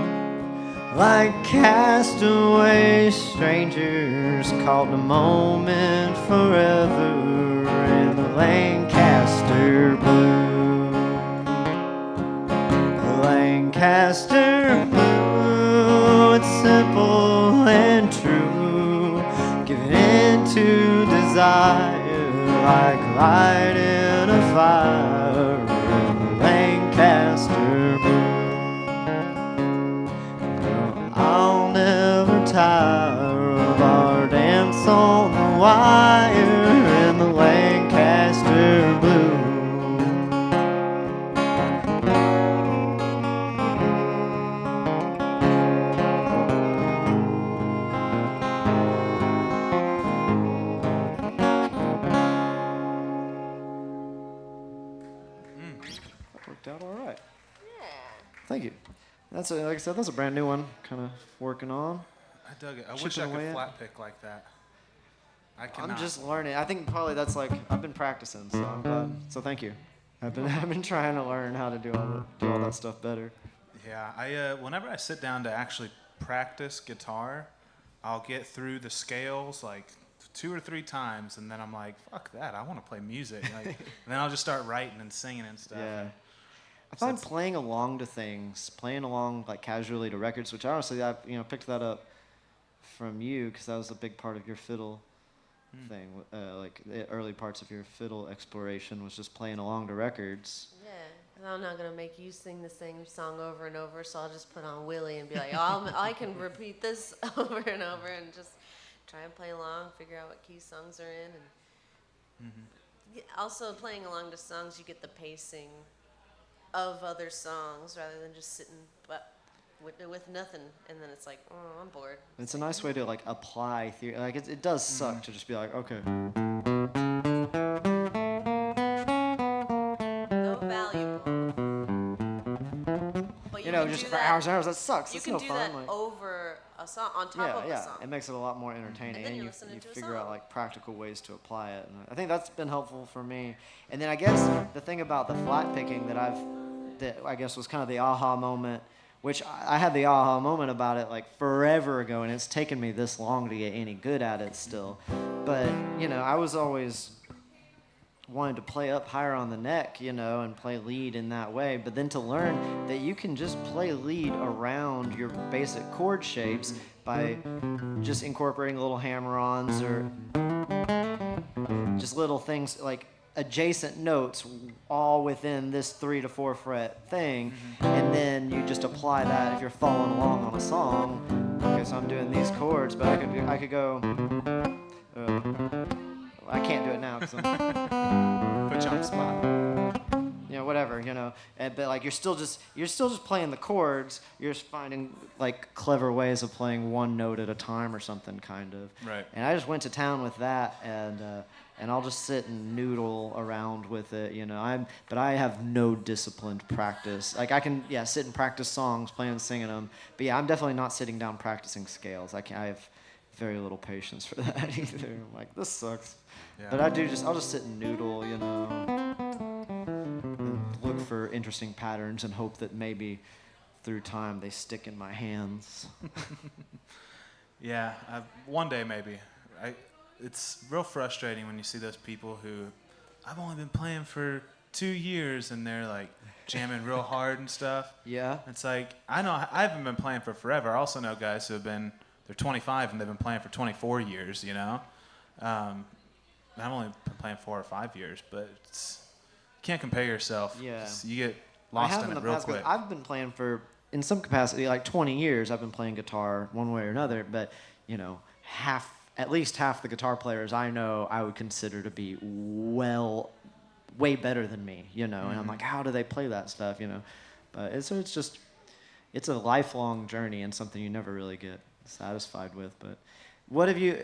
[SPEAKER 1] like castaway strangers, called a moment forever in the Lancaster blue. The Lancaster blue, it's simple and true, giving in to desire like light in a fire in the Lancaster blue. Girl, I'll never tire of our dance on the wire in the Lancaster blue. That worked out all right.
[SPEAKER 2] Yeah.
[SPEAKER 1] Thank you. That's like I said, that's a brand new one. Kind of working on.
[SPEAKER 3] I dug it. I wish
[SPEAKER 1] Chipping
[SPEAKER 3] I could
[SPEAKER 1] away at-
[SPEAKER 3] flat pick like that. I cannot.
[SPEAKER 1] I'm just learning. I think probably that's like I've been practicing, so I'm glad. So thank you. I've been trying to learn how to do all that stuff better.
[SPEAKER 3] Yeah, I whenever I sit down to actually practice guitar, I'll get through the scales like 2 or 3 times, and then I'm like, fuck that, I want to play music. Like, and then I'll just start writing and singing and stuff.
[SPEAKER 1] Yeah. I
[SPEAKER 3] So
[SPEAKER 1] find
[SPEAKER 3] it's-
[SPEAKER 1] playing along to things, playing along like casually to records, which honestly I picked that up from you because that was a big part of your fiddle thing. Like the early parts of your fiddle exploration was just playing along to records.
[SPEAKER 2] Yeah. And I'm not going to make you sing the same song over and over, so I'll just put on Willie and be like, oh, I can repeat this over and over and just try and play along, figure out what key songs are in. And Yeah, also, playing along to songs, you get the pacing of other songs rather than just sitting with nothing, and then it's like, oh, I'm bored.
[SPEAKER 1] It's a nice way to like apply theory. Like it does suck to just be like, okay.
[SPEAKER 2] So valuable. But
[SPEAKER 1] You know,
[SPEAKER 2] can
[SPEAKER 1] just
[SPEAKER 2] do
[SPEAKER 1] for
[SPEAKER 2] that-
[SPEAKER 1] hours and hours. That sucks.
[SPEAKER 2] You
[SPEAKER 1] It's
[SPEAKER 2] can
[SPEAKER 1] no
[SPEAKER 2] do
[SPEAKER 1] fun.
[SPEAKER 2] that
[SPEAKER 1] Like,
[SPEAKER 2] over a song, on top
[SPEAKER 1] yeah,
[SPEAKER 2] of a
[SPEAKER 1] yeah.
[SPEAKER 2] song.
[SPEAKER 1] It makes it a lot more entertaining,
[SPEAKER 2] And then
[SPEAKER 1] and
[SPEAKER 2] you're
[SPEAKER 1] you
[SPEAKER 2] listening to a
[SPEAKER 1] figure out
[SPEAKER 2] song.
[SPEAKER 1] like practical ways to apply it. And I think that's been helpful for me. And then I guess the thing about the flat picking that I guess was kind of the aha moment which I had the aha moment about it like forever ago, and it's taken me this long to get any good at it still. But, you know, I was always wanted to play up higher on the neck, you know, and play lead in that way. But then to learn that you can just play lead around your basic chord shapes by just incorporating little hammer-ons or just little things like adjacent notes all within this 3 to 4 fret thing, and then you just apply that if you're following along on a song. Okay, so I'm doing these chords, but I could go. I can't do it now because I'm
[SPEAKER 3] Put you on the spot.
[SPEAKER 1] you know, whatever, you know. But like you're still just playing the chords. You're just finding like clever ways of playing one note at a time or something, kind of.
[SPEAKER 3] Right.
[SPEAKER 1] And I just went to town with that, and I'll just sit and noodle around with it, you know. But I have no disciplined practice. Like I can, sit and practice songs, playing and singing them. But yeah, I'm definitely not sitting down practicing scales. I have very little patience for that either. I'm like, this sucks.
[SPEAKER 3] Yeah.
[SPEAKER 1] But I'll just sit and noodle, you know, and look for interesting patterns and hope that maybe through time they stick in my hands.
[SPEAKER 3] Yeah, one day maybe. It's real frustrating when you see those people who, I've only been playing for 2 years and they're like jamming real hard and stuff.
[SPEAKER 1] Yeah.
[SPEAKER 3] It's like, I know I haven't been playing for forever. I also know guys who they're 25 and they've been playing for 24 years, you know? I've only been playing 4 or 5 years, but you can't compare yourself.
[SPEAKER 1] Yeah.
[SPEAKER 3] You get lost in it real quick.
[SPEAKER 1] I've been playing for, in some capacity, like 20 years I've been playing guitar one way or another, but, you know, at least half the guitar players I know I would consider to be way better than me, you know? And I'm like, how do they play that stuff, you know? But it's a lifelong journey and something you never really get satisfied with. But what have you,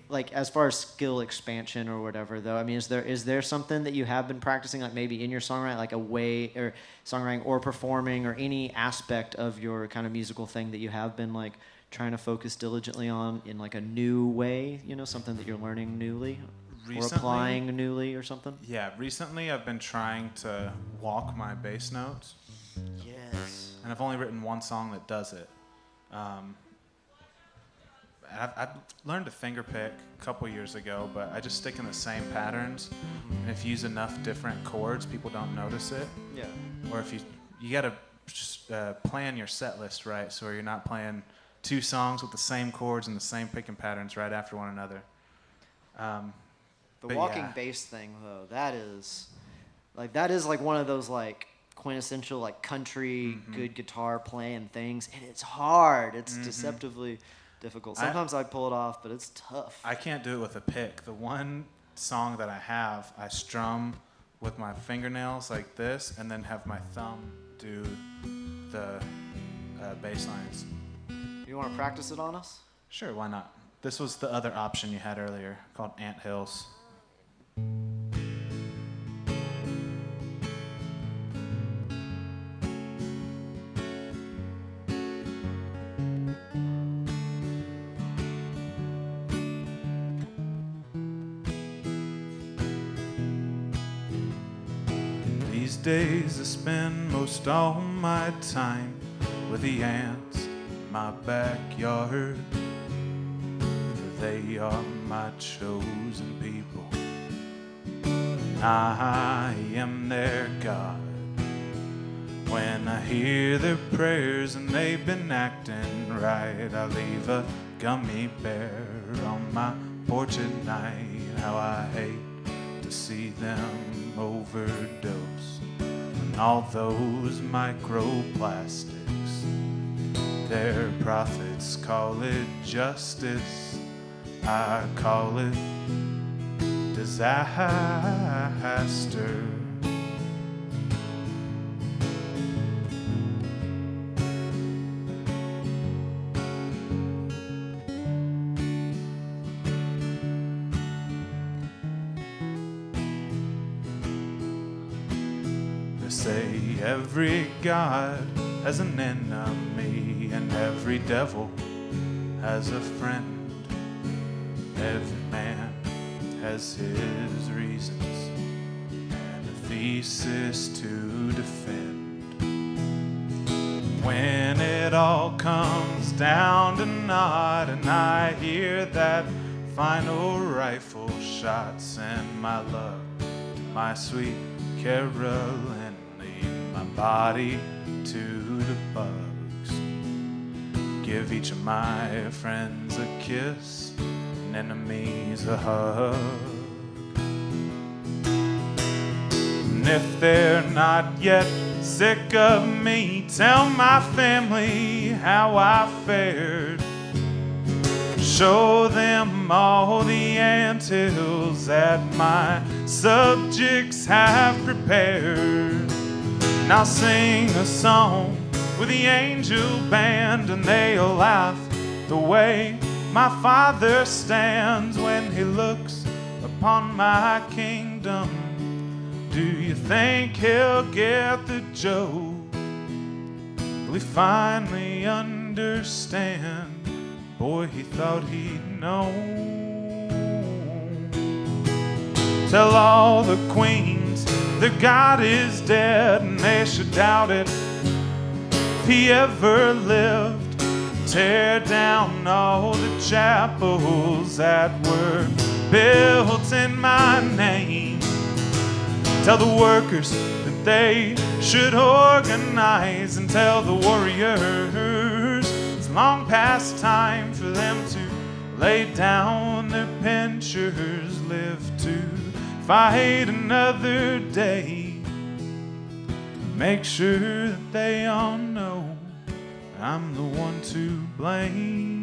[SPEAKER 1] like, as far as skill expansion or whatever, though, I mean, is there something that you have been practicing, like maybe in your songwriting, like or songwriting or performing or any aspect of your kind of musical thing that you have been, like, trying to focus diligently on in, like, a new way, you know, something that you're learning newly? Or applying newly or something? Yeah,
[SPEAKER 3] recently I've been trying to walk my bass notes.
[SPEAKER 1] Yes.
[SPEAKER 3] And I've only written one song that does it. I've learned to finger pick a couple years ago, but I just stick in the same patterns. And if you use enough different chords, people don't notice it.
[SPEAKER 1] Yeah.
[SPEAKER 3] Or if you gotta plan your set list right, so you're not playing 2 songs with the same chords and the same picking patterns right after one another.
[SPEAKER 1] The walking bass thing, though, that is like one of those like quintessential like country good guitar playing things, and it's hard. It's deceptively difficult. Sometimes I pull it off, but it's tough.
[SPEAKER 3] I can't do it with a pick. The one song that I have, I strum with my fingernails like this, and then have my thumb do the bass lines.
[SPEAKER 1] You want to practice it on us?
[SPEAKER 3] Sure, why not? This was the other option you had earlier, called Ant Hills. These days I spend most all my time with the ants in my backyard. For they are my chosen people. I am their God. When I hear their prayers and they've been acting right, I leave a gummy bear on my porch at night. How I hate to see them overdose on all those microplastics. Their prophets call it justice, I call it disaster. They say every god has an enemy and every devil has a friend. Every man has his reasons and a thesis to defend. When it all comes down to naught and I hear that final rifle shot, send my love to my sweet Carolyn, leave my body to the bugs. Give each of my friends a kiss and enemies a hug. And if they're not yet sick of me, tell my family how I fared. Show them all the anthills that my subjects have prepared. And I'll sing a song with the angel band, and they'll laugh the way my Father stands when he looks upon my kingdom. Do you think he'll get the joke? Will he finally understand? Boy, he thought he'd know. Tell all the queens that God is dead, and they should doubt it if he ever lived. Tear down all the chapels that were built in my name. Tell the workers that they should organize, and tell the warriors it's long past time for them to lay down their pinchers, live to fight another day. Make sure that they all know I'm the one to blame.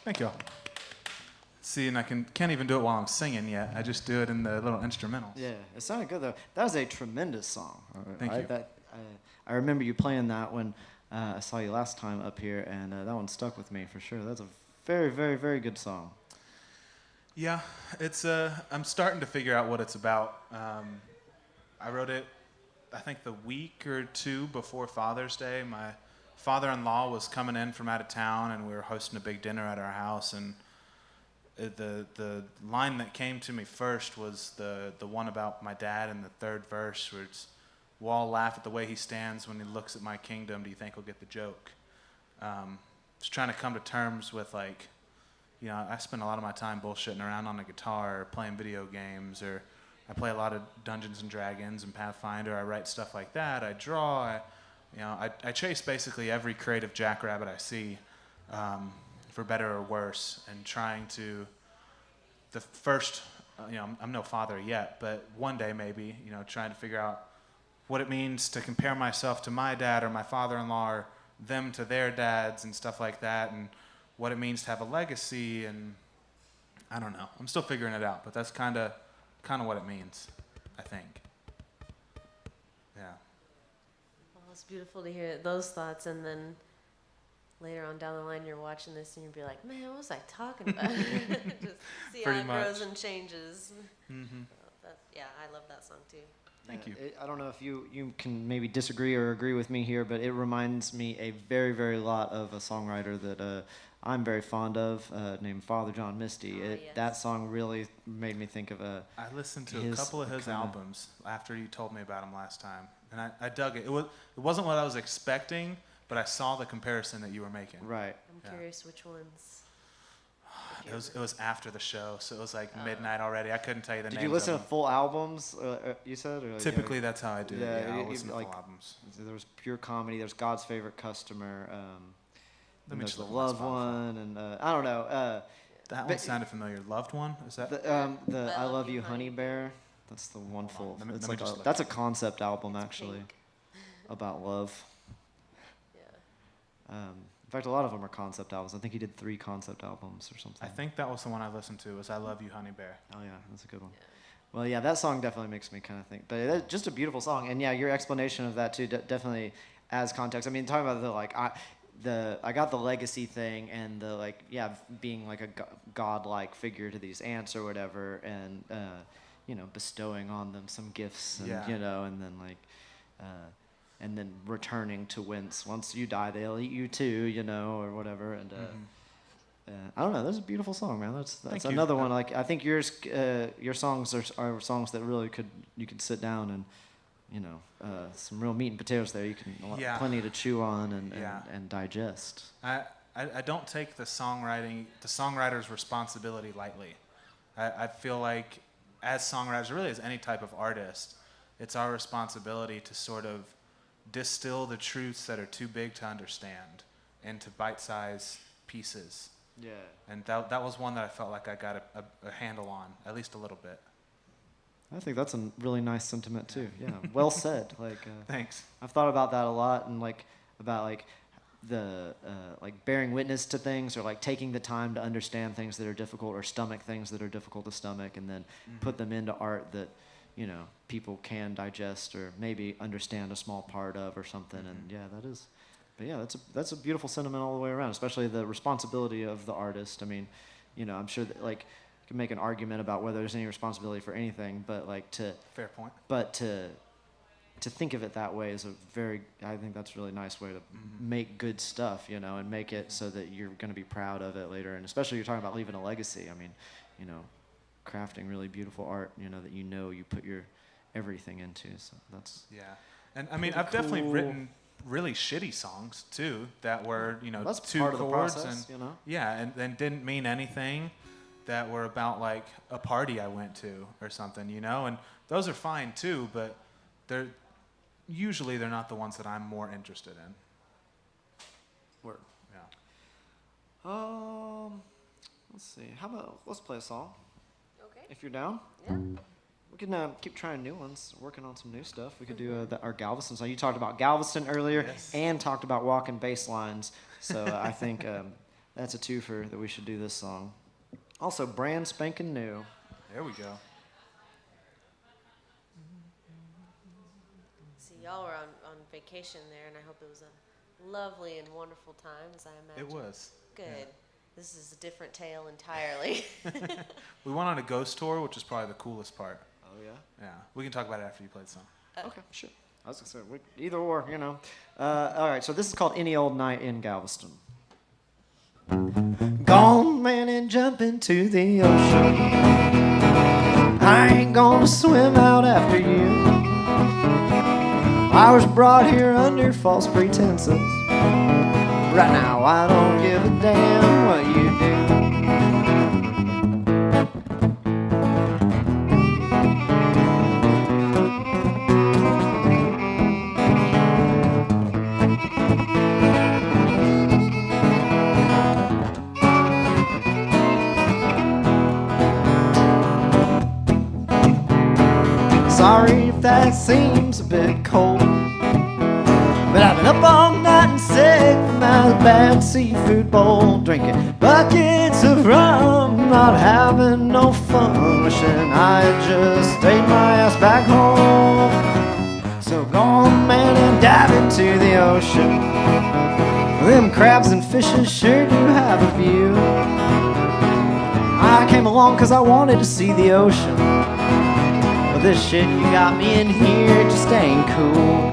[SPEAKER 3] Thank you. See, and I can't even do it while I'm singing yet. I just do it in the little instrumentals.
[SPEAKER 1] Yeah, it sounded good though. That was a tremendous song.
[SPEAKER 3] Thank you.
[SPEAKER 1] I remember you playing that when I saw you last time up here, and that one stuck with me for sure. That's a very, very, very good song.
[SPEAKER 3] Yeah, it's. I'm starting to figure out what it's about. I wrote it, I think, the week or two before Father's Day. My father-in-law was coming in from out of town, and we were hosting a big dinner at our house. And the line that came to me first was the one about my dad in the third verse, where it's, "We'll all laugh at the way he stands when he looks at my kingdom. Do you think he'll get the joke?" Just trying to come to terms with, like, you know, I spend a lot of my time bullshitting around on the guitar or playing video games, or I play a lot of Dungeons and Dragons and Pathfinder. I write stuff like that. I draw. I chase basically every creative jackrabbit I see, for better or worse, and trying to, the first, I'm no father yet, but one day maybe, trying to figure out what it means to compare myself to my dad or my father-in-law, or them to their dads and stuff like that, and what it means to have a legacy. And I don't know. I'm still figuring it out, but that's kind of what it means, I think. Yeah.
[SPEAKER 2] Well, it's beautiful to hear those thoughts, and then later on down the line, you're watching this and you'll be like, "Man, what was I talking about?" Just see
[SPEAKER 3] Pretty
[SPEAKER 2] how it grows
[SPEAKER 3] much.
[SPEAKER 2] and changes.
[SPEAKER 3] Mm-hmm.
[SPEAKER 2] Yeah, I love that song too.
[SPEAKER 3] Thank you.
[SPEAKER 1] I don't know if you can maybe disagree or agree with me here, but it reminds me a very, very lot of a songwriter that I'm very fond of, named Father John Misty.
[SPEAKER 2] Yes.
[SPEAKER 1] That song really made me think of
[SPEAKER 3] I listened to a couple of his albums after you told me about him last time, and I dug it. It wasn't what I was expecting, but I saw the comparison that you were making.
[SPEAKER 1] Right.
[SPEAKER 2] I'm curious which ones.
[SPEAKER 3] It was after the show, so it was like midnight already. I couldn't tell you the names.
[SPEAKER 1] Did you listen
[SPEAKER 3] of
[SPEAKER 1] to
[SPEAKER 3] them.
[SPEAKER 1] full albums? You said. Or
[SPEAKER 3] Typically, that's how I do it. Yeah, I'll
[SPEAKER 1] you-
[SPEAKER 3] listen to
[SPEAKER 1] like,
[SPEAKER 3] full albums.
[SPEAKER 1] There was Pure Comedy. There's God's Favorite Customer.
[SPEAKER 3] Let me
[SPEAKER 1] There's
[SPEAKER 3] just
[SPEAKER 1] the
[SPEAKER 3] look at my
[SPEAKER 1] Loved
[SPEAKER 3] Spotify.
[SPEAKER 1] One, and I don't know.
[SPEAKER 3] That one
[SPEAKER 1] but-
[SPEAKER 3] sounded familiar. Loved One? Is that?
[SPEAKER 1] The I Love You, Honey Bear. That's the one full.
[SPEAKER 3] Let me-
[SPEAKER 1] It's
[SPEAKER 3] let me
[SPEAKER 1] like
[SPEAKER 3] just
[SPEAKER 1] a,
[SPEAKER 3] look
[SPEAKER 1] that's a
[SPEAKER 3] at it.
[SPEAKER 1] concept album actually,
[SPEAKER 2] Pink.
[SPEAKER 1] about love.
[SPEAKER 2] Yeah.
[SPEAKER 1] In fact, a lot of them are concept albums. I think he did 3 concept albums or something.
[SPEAKER 3] I think that was the one I listened to. Was I Love You, Honey Bear?
[SPEAKER 1] Oh yeah, that's a good one. Well, yeah, that song definitely makes me kind of think. But it's just a beautiful song, and yeah, your explanation of that too definitely adds context. I mean, talking about I got the legacy thing and the being like a godlike figure to these ants or whatever, and bestowing on them some gifts, and
[SPEAKER 3] Yeah.
[SPEAKER 1] and then and then returning to once you die, they'll eat you too, or whatever, and. I don't know. That's a beautiful song, man. That's
[SPEAKER 3] Thank you.
[SPEAKER 1] another one. Like I think your songs are songs that really you could sit down and some real meat and potatoes there. You can
[SPEAKER 3] Yeah.
[SPEAKER 1] plenty to chew on
[SPEAKER 3] Yeah.
[SPEAKER 1] and digest.
[SPEAKER 3] I don't take the songwriter's responsibility lightly. I feel like as songwriters, really as any type of artist, it's our responsibility to sort of distill the truths that are too big to understand into bite-sized pieces.
[SPEAKER 1] Yeah.
[SPEAKER 3] And that was one that I felt like I got a handle on, at least a little bit.
[SPEAKER 1] I think that's a really nice sentiment too. Yeah. Well said.
[SPEAKER 3] Thanks.
[SPEAKER 1] I've thought about that a lot, and about the bearing witness to things, or taking the time to understand things that are difficult, or stomach things that are difficult to stomach, and then put them into art that people can digest or maybe understand a small part of or something. And yeah, that is. But yeah, that's a beautiful sentiment all the way around, especially the responsibility of the artist. I mean, I'm sure that you can make an argument about whether there's any responsibility for anything, but
[SPEAKER 3] Fair point.
[SPEAKER 1] But to think of it that way is I think that's a really nice way to make good stuff, and make it so that you're going to be proud of it later. And especially you're talking about leaving a legacy. I mean, crafting really beautiful art, that you put your everything into. So that's
[SPEAKER 3] Yeah. And I mean, I've definitely written really shitty songs too that were
[SPEAKER 1] that's
[SPEAKER 3] 2
[SPEAKER 1] part of the
[SPEAKER 3] chords
[SPEAKER 1] process,
[SPEAKER 3] and and didn't mean anything, that were about like a party I went to or something, and those are fine too, but they're not the ones that I'm more interested in.
[SPEAKER 1] word.
[SPEAKER 3] Yeah.
[SPEAKER 1] Let's see. How about let's play a song
[SPEAKER 2] Okay.
[SPEAKER 1] if you're down.
[SPEAKER 2] Yeah.
[SPEAKER 1] We can keep trying new ones, working on some new stuff. We could do our Galveston song. You talked about Galveston earlier,
[SPEAKER 3] Yes.
[SPEAKER 1] and talked about walking bass lines. So I think that's a twofer that we should do this song. Also, brand spanking new.
[SPEAKER 3] There we go.
[SPEAKER 2] See, y'all were on vacation there, and I hope it was a lovely and wonderful time, as I imagine.
[SPEAKER 3] It was.
[SPEAKER 2] Good.
[SPEAKER 3] Yeah.
[SPEAKER 2] This is a different tale entirely.
[SPEAKER 3] We went on a ghost tour, which is probably the coolest part.
[SPEAKER 1] Oh yeah.
[SPEAKER 3] Yeah. We can talk about it after you play the song.
[SPEAKER 1] Okay, sure. I was gonna say either or, all right, so this is called Any Old Night in Galveston. Gone man and jump into the ocean. I ain't gonna swim out after you. I was brought here under false pretenses. Right now I don't give a damn what you do. Sorry if that seems a bit cold, but I've been up all night and sick from that bad seafood bowl, drinking buckets of rum, not having no fun, wishing I had just stayed my ass back home. So go on, man, and dive into the ocean. Them crabs and fishes sure do have a view. I came along 'cause I wanted to see the ocean. But this shit you got me in here just ain't cool.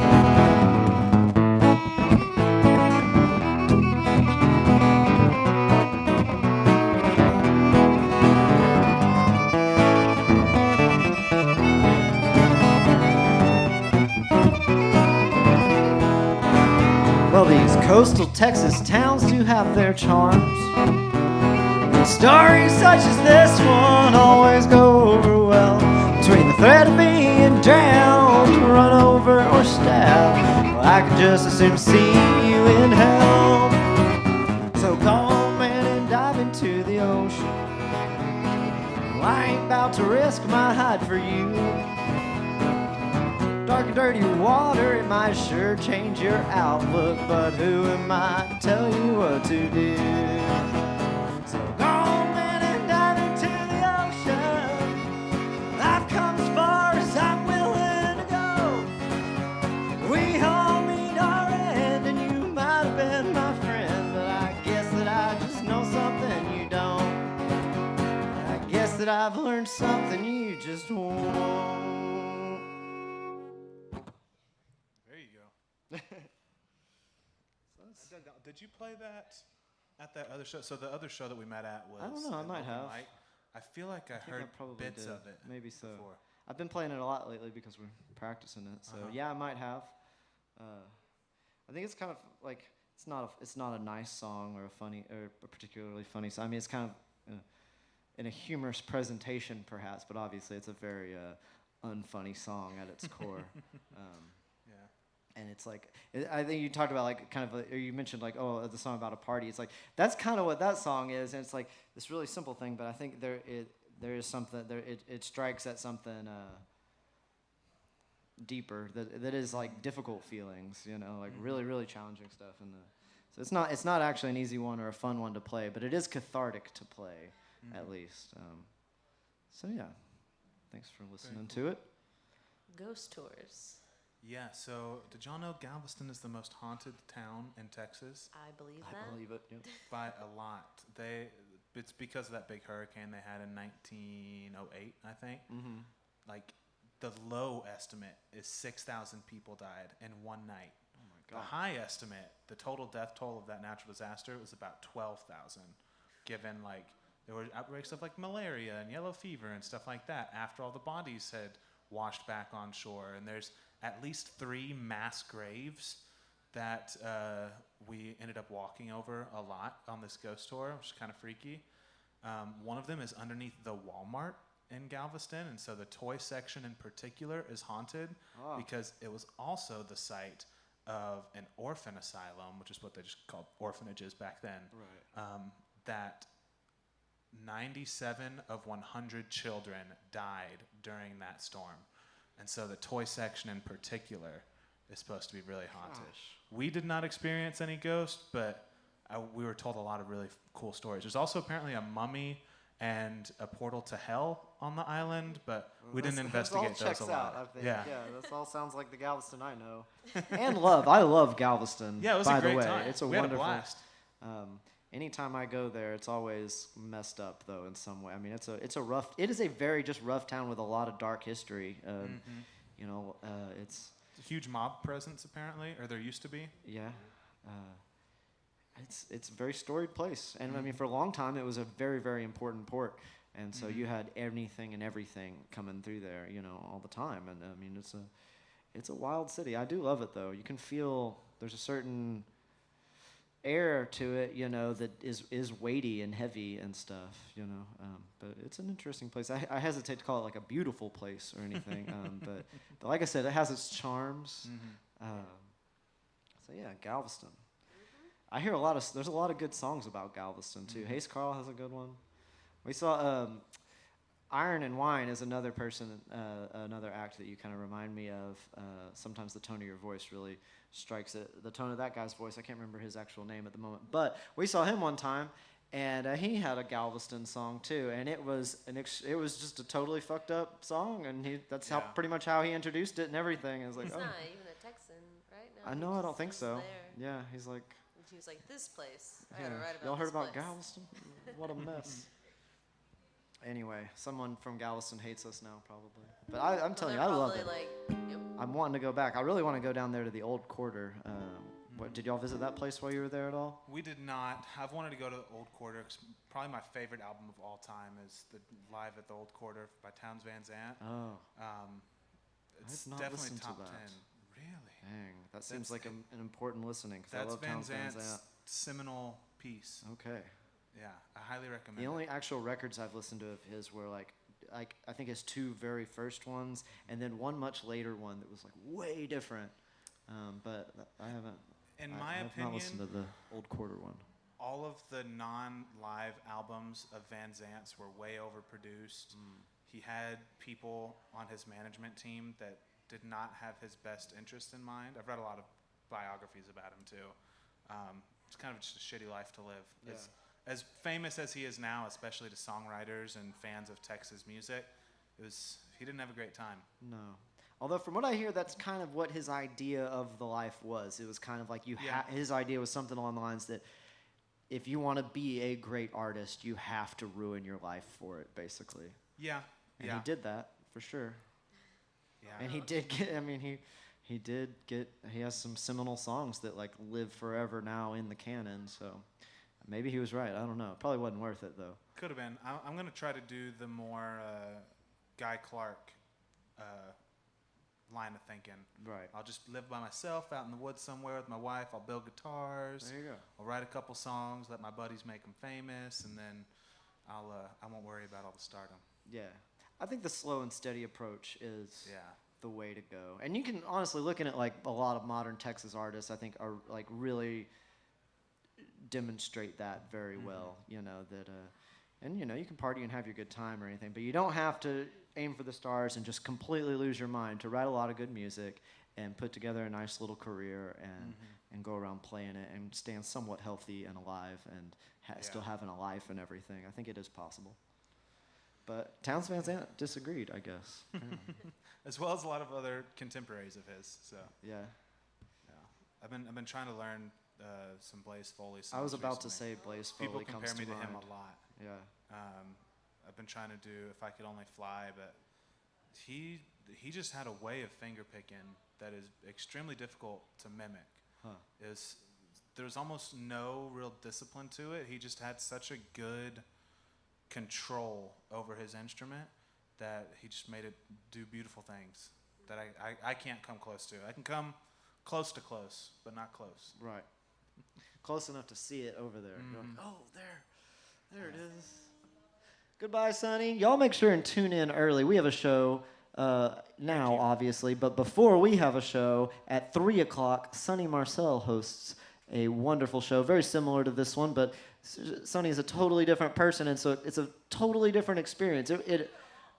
[SPEAKER 1] Well, these coastal Texas towns do have their charms. Stories such as this one always go over well. Between the threat of being drowned, run over, or stabbed, well, I could just as soon see you in hell. So come in and dive into the ocean. Well, I ain't about to risk my hide for you. Dark and dirty water, it might sure change your outlook, but who am I to tell you what to do? So come in and dive into the ocean. I've come as far as I'm willing to go. We all meet our end, and you might have been my friend, but I guess that I just know something you don't. I guess that I've learned something you just won't.
[SPEAKER 3] There you go. Did you play that at that other show? So the other show that we met at was.
[SPEAKER 1] I don't know. I might
[SPEAKER 3] Open
[SPEAKER 1] have.
[SPEAKER 3] Mic. I feel like I heard
[SPEAKER 1] probably
[SPEAKER 3] bits
[SPEAKER 1] did.
[SPEAKER 3] of it.
[SPEAKER 1] Maybe so.
[SPEAKER 3] Before.
[SPEAKER 1] I've been playing it a lot lately because we're practicing it. So yeah, I might have. I think it's kind of like it's not a nice song or a particularly funny song. I mean, it's kind of in a humorous presentation, perhaps, but obviously it's a very unfunny song at its core. And it's like, I think you talked about like kind of, or you mentioned like, oh, the song about a party. It's like, that's kind of what that song is. And it's like this really simple thing, but I think there is something, it strikes at something deeper that is like difficult feelings, you know, like really, really challenging stuff. So it's not actually an easy one or a fun one to play, but it is cathartic to play, at least. So yeah, thanks for listening to it.
[SPEAKER 2] Ghost tours.
[SPEAKER 3] Yeah, so did y'all know Galveston is the most haunted town in Texas?
[SPEAKER 2] I believe that.
[SPEAKER 1] I believe it. Yep.
[SPEAKER 3] By a lot. It's because of that big hurricane they had in 1908, I think. Mm-hmm. Like, the low estimate is 6,000 people died in one night.
[SPEAKER 1] Oh my God.
[SPEAKER 3] The high estimate, the total death toll of that natural disaster was about 12,000, given, like, there were outbreaks of, like, malaria and yellow fever and stuff like that after all the bodies had washed back on shore. And there's at least 3 mass graves that we ended up walking over a lot on this ghost tour, which is kind of freaky. One of them is underneath the Walmart in Galveston, and so the toy section in particular is haunted because it was also the site of an orphan asylum, which is what they just called orphanages back then. Right. That 97 of 100 children died during that storm. And so the toy section in particular is supposed to be really haunted. Gosh. We did not experience any ghosts, but we were told a lot of really cool stories. There's also apparently a mummy and a portal to hell on the island, but we didn't investigate those a lot.
[SPEAKER 1] I think. Yeah, this all sounds like the Galveston I know. And love. I love Galveston.
[SPEAKER 3] Yeah, it was
[SPEAKER 1] by
[SPEAKER 3] a great
[SPEAKER 1] the way.
[SPEAKER 3] time.
[SPEAKER 1] It's a
[SPEAKER 3] we
[SPEAKER 1] wonderful.
[SPEAKER 3] Had a blast.
[SPEAKER 1] Anytime I go there, it's always messed up though in some way. I mean, it is a very just rough town with a lot of dark history. You know, it's
[SPEAKER 3] a huge mob presence apparently, or there used to be.
[SPEAKER 1] Yeah, it's a very storied place, and I mean, for a long time, it was a very, very important port, and so you had anything and everything coming through there, you know, all the time. And I mean, it's a wild city. I do love it though. You can feel there's a certain air to it, you know, that is weighty and heavy and stuff, you know. But it's an interesting place. I hesitate to call it like a beautiful place or anything, but like I said, it has its charms. So yeah, Galveston. I hear there's a lot of good songs about Galveston too. Hayes Carl has a good one. We saw Iron and Wine is another another act that you kind of remind me of. Sometimes the tone of your voice really strikes it. The tone of that guy's voice, I can't remember his actual name at the moment, but we saw him one time, and he had a Galveston song too, and it was just a totally fucked up song, and that's how pretty much how he introduced it and everything. It was like,
[SPEAKER 2] he's not even a Texan, right? No,
[SPEAKER 1] I know, I don't think so.
[SPEAKER 2] There.
[SPEAKER 1] Yeah, he's like.
[SPEAKER 2] He was like, this place. I
[SPEAKER 1] Yeah.
[SPEAKER 2] gotta write about
[SPEAKER 1] Y'all heard
[SPEAKER 2] this
[SPEAKER 1] about
[SPEAKER 2] place.
[SPEAKER 1] Galveston? What a mess. Anyway, someone from Galveston hates us now, probably. But I'm telling you, I love it.
[SPEAKER 2] Like, yep.
[SPEAKER 1] I'm wanting to go back. I really want to go down there to the Old Quarter. Did y'all visit that place while you were there at all?
[SPEAKER 3] We did not. I've wanted to go to the Old Quarter. Probably my favorite album of all time is the Live at the Old Quarter by Townes Van Zandt.
[SPEAKER 1] Oh.
[SPEAKER 3] It's
[SPEAKER 1] I've not
[SPEAKER 3] definitely
[SPEAKER 1] listened to
[SPEAKER 3] top
[SPEAKER 1] that.
[SPEAKER 3] 10. Really?
[SPEAKER 1] Dang, that seems like an important listening. 'Cause I love
[SPEAKER 3] Van
[SPEAKER 1] Townes Van
[SPEAKER 3] Zandt's
[SPEAKER 1] Zandt.
[SPEAKER 3] seminal piece.
[SPEAKER 1] Okay.
[SPEAKER 3] Yeah, I highly recommend
[SPEAKER 1] The
[SPEAKER 3] it.
[SPEAKER 1] only actual records I've listened to of his were like I think his two very first ones, and then one much later one that was like way different. But I haven't.
[SPEAKER 3] In
[SPEAKER 1] I
[SPEAKER 3] my
[SPEAKER 1] have
[SPEAKER 3] opinion,
[SPEAKER 1] not listened to the old quarter one.
[SPEAKER 3] all of the non-live albums of Van Zant's were way overproduced. He had people on his management team that did not have his best interest in mind. I've read a lot of biographies about him too. It's kind of just a shitty life to live.
[SPEAKER 1] Yeah.
[SPEAKER 3] As famous as he is now, especially to songwriters and fans of Texas music, he didn't have a great time.
[SPEAKER 1] No. Although from what I hear, that's kind of what his idea of the life was. It was kind of like his idea was something along the lines that if you want to be a great artist, you have to ruin your life for it, basically.
[SPEAKER 3] Yeah.
[SPEAKER 1] And he did that for sure.
[SPEAKER 3] Yeah.
[SPEAKER 1] And he did get. I mean, he did get. He has some seminal songs that like live forever now in the canon. So maybe he was right. I don't know. Probably wasn't worth it though.
[SPEAKER 3] Could have been. I'm going to try to do the more Guy Clark line of thinking.
[SPEAKER 1] Right.
[SPEAKER 3] I'll just live by myself out in the woods somewhere with my wife. I'll build guitars.
[SPEAKER 1] There you go.
[SPEAKER 3] I'll write a couple songs, let my buddies make them famous, and then I won't worry about all the stardom.
[SPEAKER 1] Yeah. I think the slow and steady approach is
[SPEAKER 3] Yeah.
[SPEAKER 1] the way to go. And you can honestly, looking at like a lot of modern Texas artists, I think are like really demonstrate that very well. You know that, and you know you can party and have your good time or anything, but you don't have to aim for the stars and just completely lose your mind to write a lot of good music and put together a nice little career and go around playing it and staying somewhat healthy and alive and still having a life and everything. I think it is possible. But Townes Van Zandt disagreed, I guess. Yeah.
[SPEAKER 3] As well as a lot of other contemporaries of his. So
[SPEAKER 1] Yeah.
[SPEAKER 3] I've been trying to learn some Blaze Foley songs.
[SPEAKER 1] I was about to
[SPEAKER 3] recently.
[SPEAKER 1] say Blaze
[SPEAKER 3] People
[SPEAKER 1] Foley
[SPEAKER 3] compare
[SPEAKER 1] comes
[SPEAKER 3] me
[SPEAKER 1] to
[SPEAKER 3] to
[SPEAKER 1] mind.
[SPEAKER 3] him a lot.
[SPEAKER 1] Yeah.
[SPEAKER 3] I've been trying to do If I Could Only Fly, but he just had a way of finger picking that is extremely difficult to mimic.
[SPEAKER 1] Huh.
[SPEAKER 3] There's almost no real discipline to it. He just had such a good control over his instrument that he just made it do beautiful things that I can't come close to. I can come close to close, but not close.
[SPEAKER 1] Right. Close enough to see it over there. You're like,
[SPEAKER 3] Mm-hmm.
[SPEAKER 1] oh, there it is. Goodbye, Sonny. Y'all make sure and tune in early. We have a show now, obviously, but before we have a show at 3 o'clock, Sonny Marcel hosts a wonderful show, very similar to this one, but Sonny is a totally different person, and so it's a totally different experience. It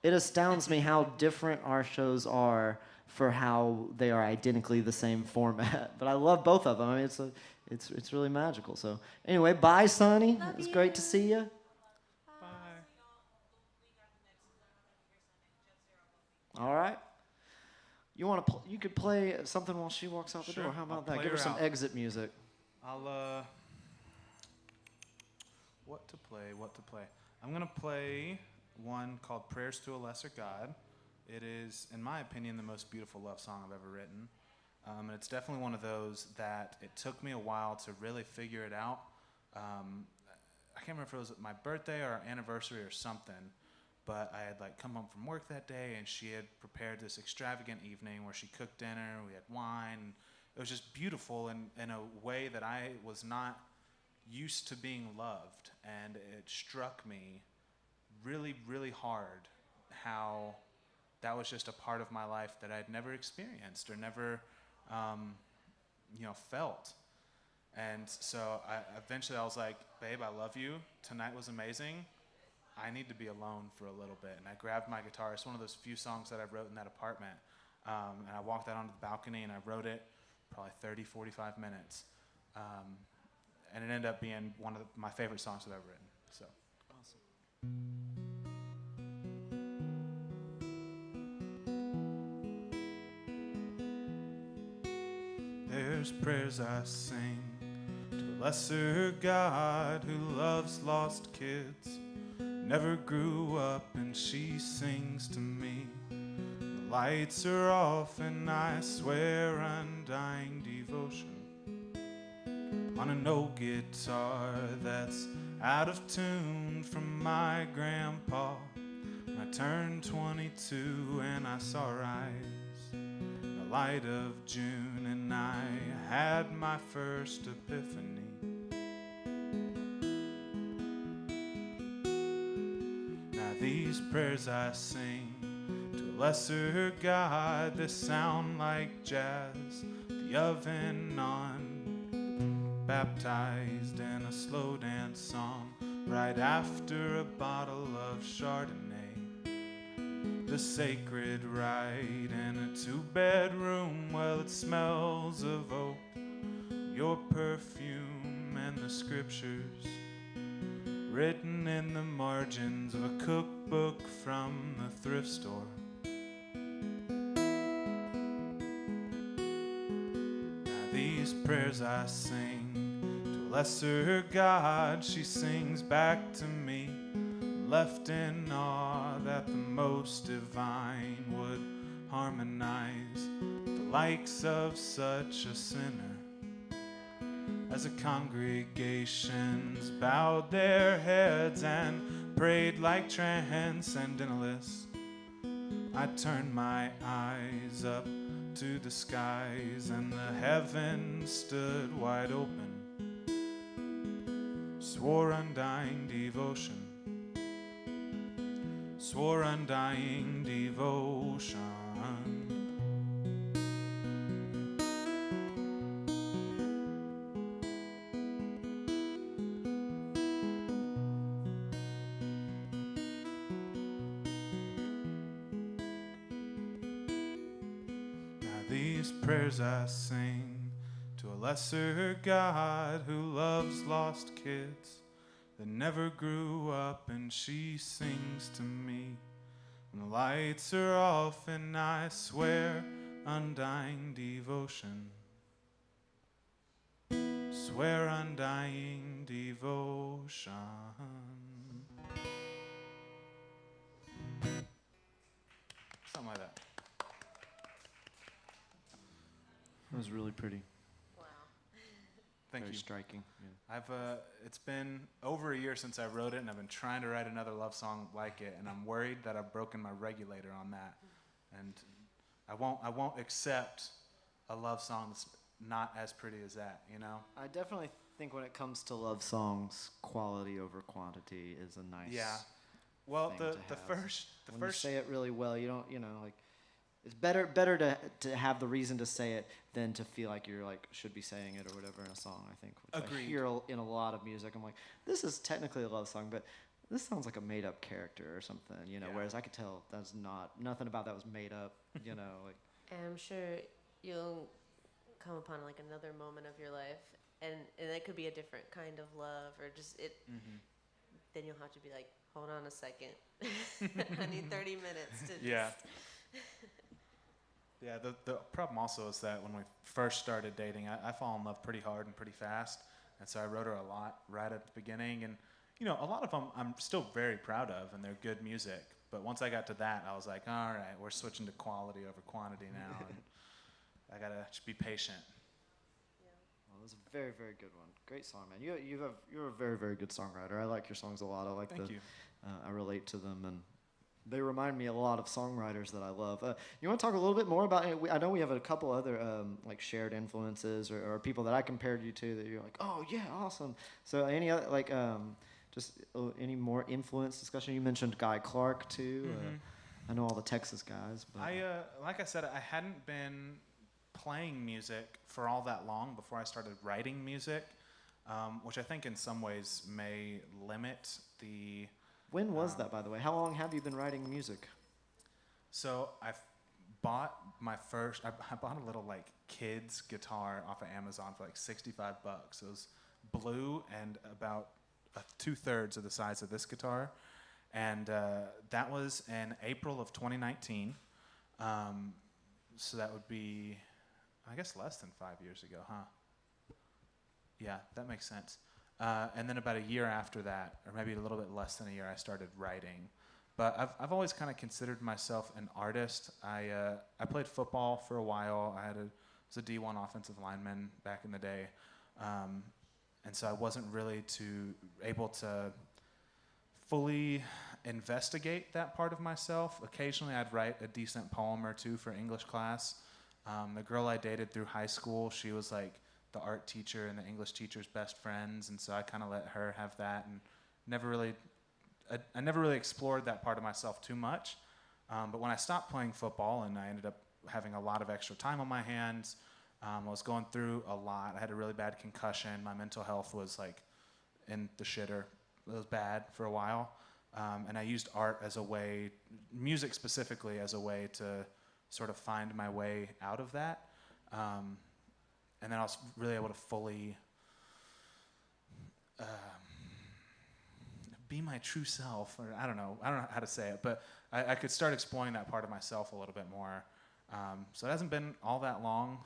[SPEAKER 1] astounds me how different our shows are for how they are identically the same format. But I love both of them. I mean, it's really magical. So anyway, bye, Sonny.
[SPEAKER 2] Love
[SPEAKER 1] It was
[SPEAKER 2] you.
[SPEAKER 1] great to see you.
[SPEAKER 3] Bye.
[SPEAKER 1] All right. You want to? You could play something while she walks out the
[SPEAKER 3] Sure.
[SPEAKER 1] door. How about
[SPEAKER 3] I'll
[SPEAKER 1] that?
[SPEAKER 3] play
[SPEAKER 1] Give her
[SPEAKER 3] her
[SPEAKER 1] some
[SPEAKER 3] out.
[SPEAKER 1] exit music.
[SPEAKER 3] I'll what to play. I'm gonna play one called Prayers to a Lesser God. It is, in my opinion, the most beautiful love song I've ever written. And it's definitely one of those that it took me a while to really figure it out. I can't remember if it was my birthday or our anniversary or something, but I had like come home from work that day and she had prepared this extravagant evening where she cooked dinner, we had wine, and it was just beautiful in a way that I was not used to being loved. And it struck me really, really hard how that was just a part of my life that I'd never experienced or never, felt. And so eventually I was like, babe, I love you. Tonight was amazing. I need to be alone for a little bit. And I grabbed my guitar. It's one of those few songs that I wrote in that apartment. And I walked out onto the balcony and I wrote it probably 30, 45 minutes. And it ended up being one of my favorite songs I've ever written. So. There's prayers I sing to a lesser God who loves lost kids, never grew up, and she sings to me. The lights are off and I swear undying devotion on an old guitar that's out of tune from my grandpa. When I turned 22 and I saw her eyes, the light of June, and I had my first epiphany. these prayers I sing to a lesser God, they sound like jazz, the oven on, baptized in a slow dance song, right after a bottle of Chardonnay. The sacred rite in a two-bedroom, well, it smells of oak, your perfume and the scriptures written in the margins of a cookbook from the thrift store. Now these prayers I sing to a lesser God, she sings back to me, left in awe that the most divine would harmonize the likes of such a sinner. As the congregations bowed their heads and prayed like transcendentalists, I turned my eyes up to the skies and the heavens stood wide open. Swore undying devotion, swore undying devotion. These prayers I sing to a lesser God who loves lost kids that never grew up, and she sings to me when the lights are off and I swear undying devotion. Swear undying devotion. Something like that.
[SPEAKER 1] That was really pretty.
[SPEAKER 2] Wow.
[SPEAKER 3] Thank
[SPEAKER 1] Very
[SPEAKER 3] you.
[SPEAKER 1] striking. Yeah.
[SPEAKER 3] It's been over a year since I wrote it, and I've been trying to write another love song like it, and I'm worried that I've broken my regulator on that, and I won't accept a love song that's not as pretty as that, you know?
[SPEAKER 1] I definitely think when it comes to love songs, quality over quantity is a nice.
[SPEAKER 3] Yeah. Well,
[SPEAKER 1] thing
[SPEAKER 3] the
[SPEAKER 1] to have.
[SPEAKER 3] first
[SPEAKER 1] When you say it really well, you don't, like, it's better to have the reason to say it than to feel like you're like should be saying it or whatever in a song. I think which
[SPEAKER 3] Agreed.
[SPEAKER 1] I hear in a lot of music. I'm like, this is technically a love song, but this sounds like a made up character or something, Yeah. Whereas I could tell that's nothing about that was made up, like.
[SPEAKER 2] And I'm sure you'll come upon like another moment of your life, and it could be a different kind of love, or just it.
[SPEAKER 3] Mm-hmm.
[SPEAKER 2] Then you'll have to be like, hold on a second, I need 30 minutes to.
[SPEAKER 3] Yeah.
[SPEAKER 2] Just
[SPEAKER 3] Yeah, the problem also is that when we first started dating, I fall in love pretty hard and pretty fast, and so I wrote her a lot right at the beginning, and a lot of them I'm still very proud of, and they're good music, but once I got to that, I was like, all right, we're switching to quality over quantity now, and I gotta just be patient.
[SPEAKER 1] Well, it was a very, very good one. Great song, man. You're a very, very good songwriter. I like your songs a lot.
[SPEAKER 3] Thank you.
[SPEAKER 1] I relate to them, and they remind me a lot of songwriters that I love. You want to talk a little bit more about? I know we have a couple other like shared influences or people that I compared you to that you're like, oh yeah, awesome. So any other like any more influence discussion? You mentioned Guy Clark too.
[SPEAKER 3] Mm-hmm.
[SPEAKER 1] I know all the Texas guys, but
[SPEAKER 3] Like I said, I hadn't been playing music for all that long before I started writing music, which I think in some ways may limit the.
[SPEAKER 1] When was that, by the way? How long have you been writing music?
[SPEAKER 3] So I bought I bought a little like kids guitar off of Amazon for like $65. It was blue and about 2/3 of the size of this guitar, and that was in April of 2019. So that would be, I guess, less than 5 years ago, huh? Yeah, that makes sense. And then about a year after that, or maybe a little bit less than a year, I started writing. But I've always kind of considered myself an artist. I played football for a while. I was a D1 offensive lineman back in the day, and so I wasn't really able to fully investigate that part of myself. Occasionally, I'd write a decent poem or two for English class. The girl I dated through high school, she was like the art teacher and the English teacher's best friends, and so I kind of let her have that and never really I never really explored that part of myself too much. But when I stopped playing football and I ended up having a lot of extra time on my hands, I was going through a lot. I had a really bad concussion. My mental health was like in the shitter. It was bad for a while. And I used art as a way, music specifically, as a way to sort of find my way out of that. And then I was really able to fully be my true self, or I don't know how to say it, but I could start exploring that part of myself a little bit more. So it hasn't been all that long.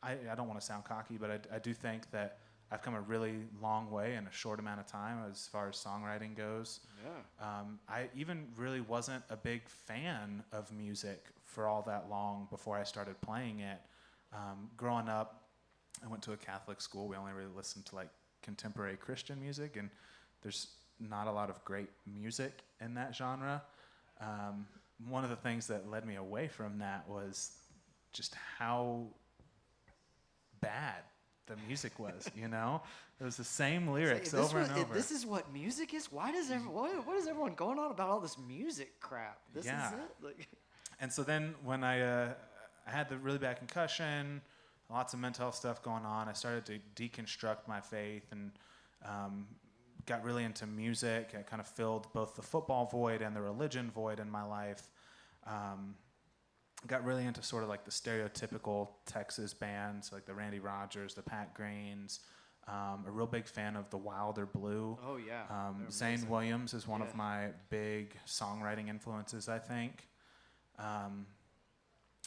[SPEAKER 3] I don't want to sound cocky, but I do think that I've come a really long way in a short amount of time as far as songwriting goes.
[SPEAKER 1] Yeah.
[SPEAKER 3] I even really wasn't a big fan of music for all that long before I started playing it. Growing up, I went to a Catholic school. We only really listened to like contemporary Christian music, and there's not a lot of great music in that genre. One of the things that led me away from that was just how bad the music was, you know? It was the same lyrics over and over.
[SPEAKER 1] This is what music is? Why does what is everyone going on about all this music crap? This is it? Like,
[SPEAKER 3] and so then when I had the really bad concussion, lots of mental health stuff going on, I started to deconstruct my faith and got really into music. I kind of filled both the football void and the religion void in my life. Got really into sort of like the stereotypical Texas bands, like the Randy Rogers, the Pat Greens. A real big fan of the Wilder Blue.
[SPEAKER 1] oh yeah.
[SPEAKER 3] Zane Williams is one of my big songwriting influences, I think. And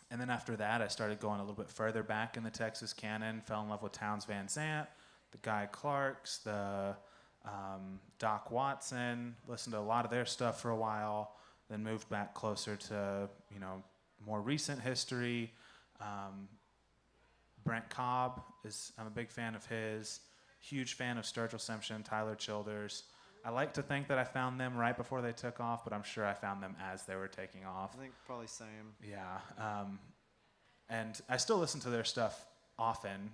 [SPEAKER 3] then after that, I started going a little bit further back in the Texas canon, fell in love with Townes Van Zandt, the Guy Clarks, the Doc Watson, listened to a lot of their stuff for a while, then moved back closer to, you know, more recent history. Brent Cobb, I'm a big fan of his, huge fan of Sturgill Simpson, Tyler Childers. I like to think that I found them right before they took off, but I'm sure I found them as they were taking off.
[SPEAKER 1] I think probably same.
[SPEAKER 3] Yeah. And I still listen to their stuff often.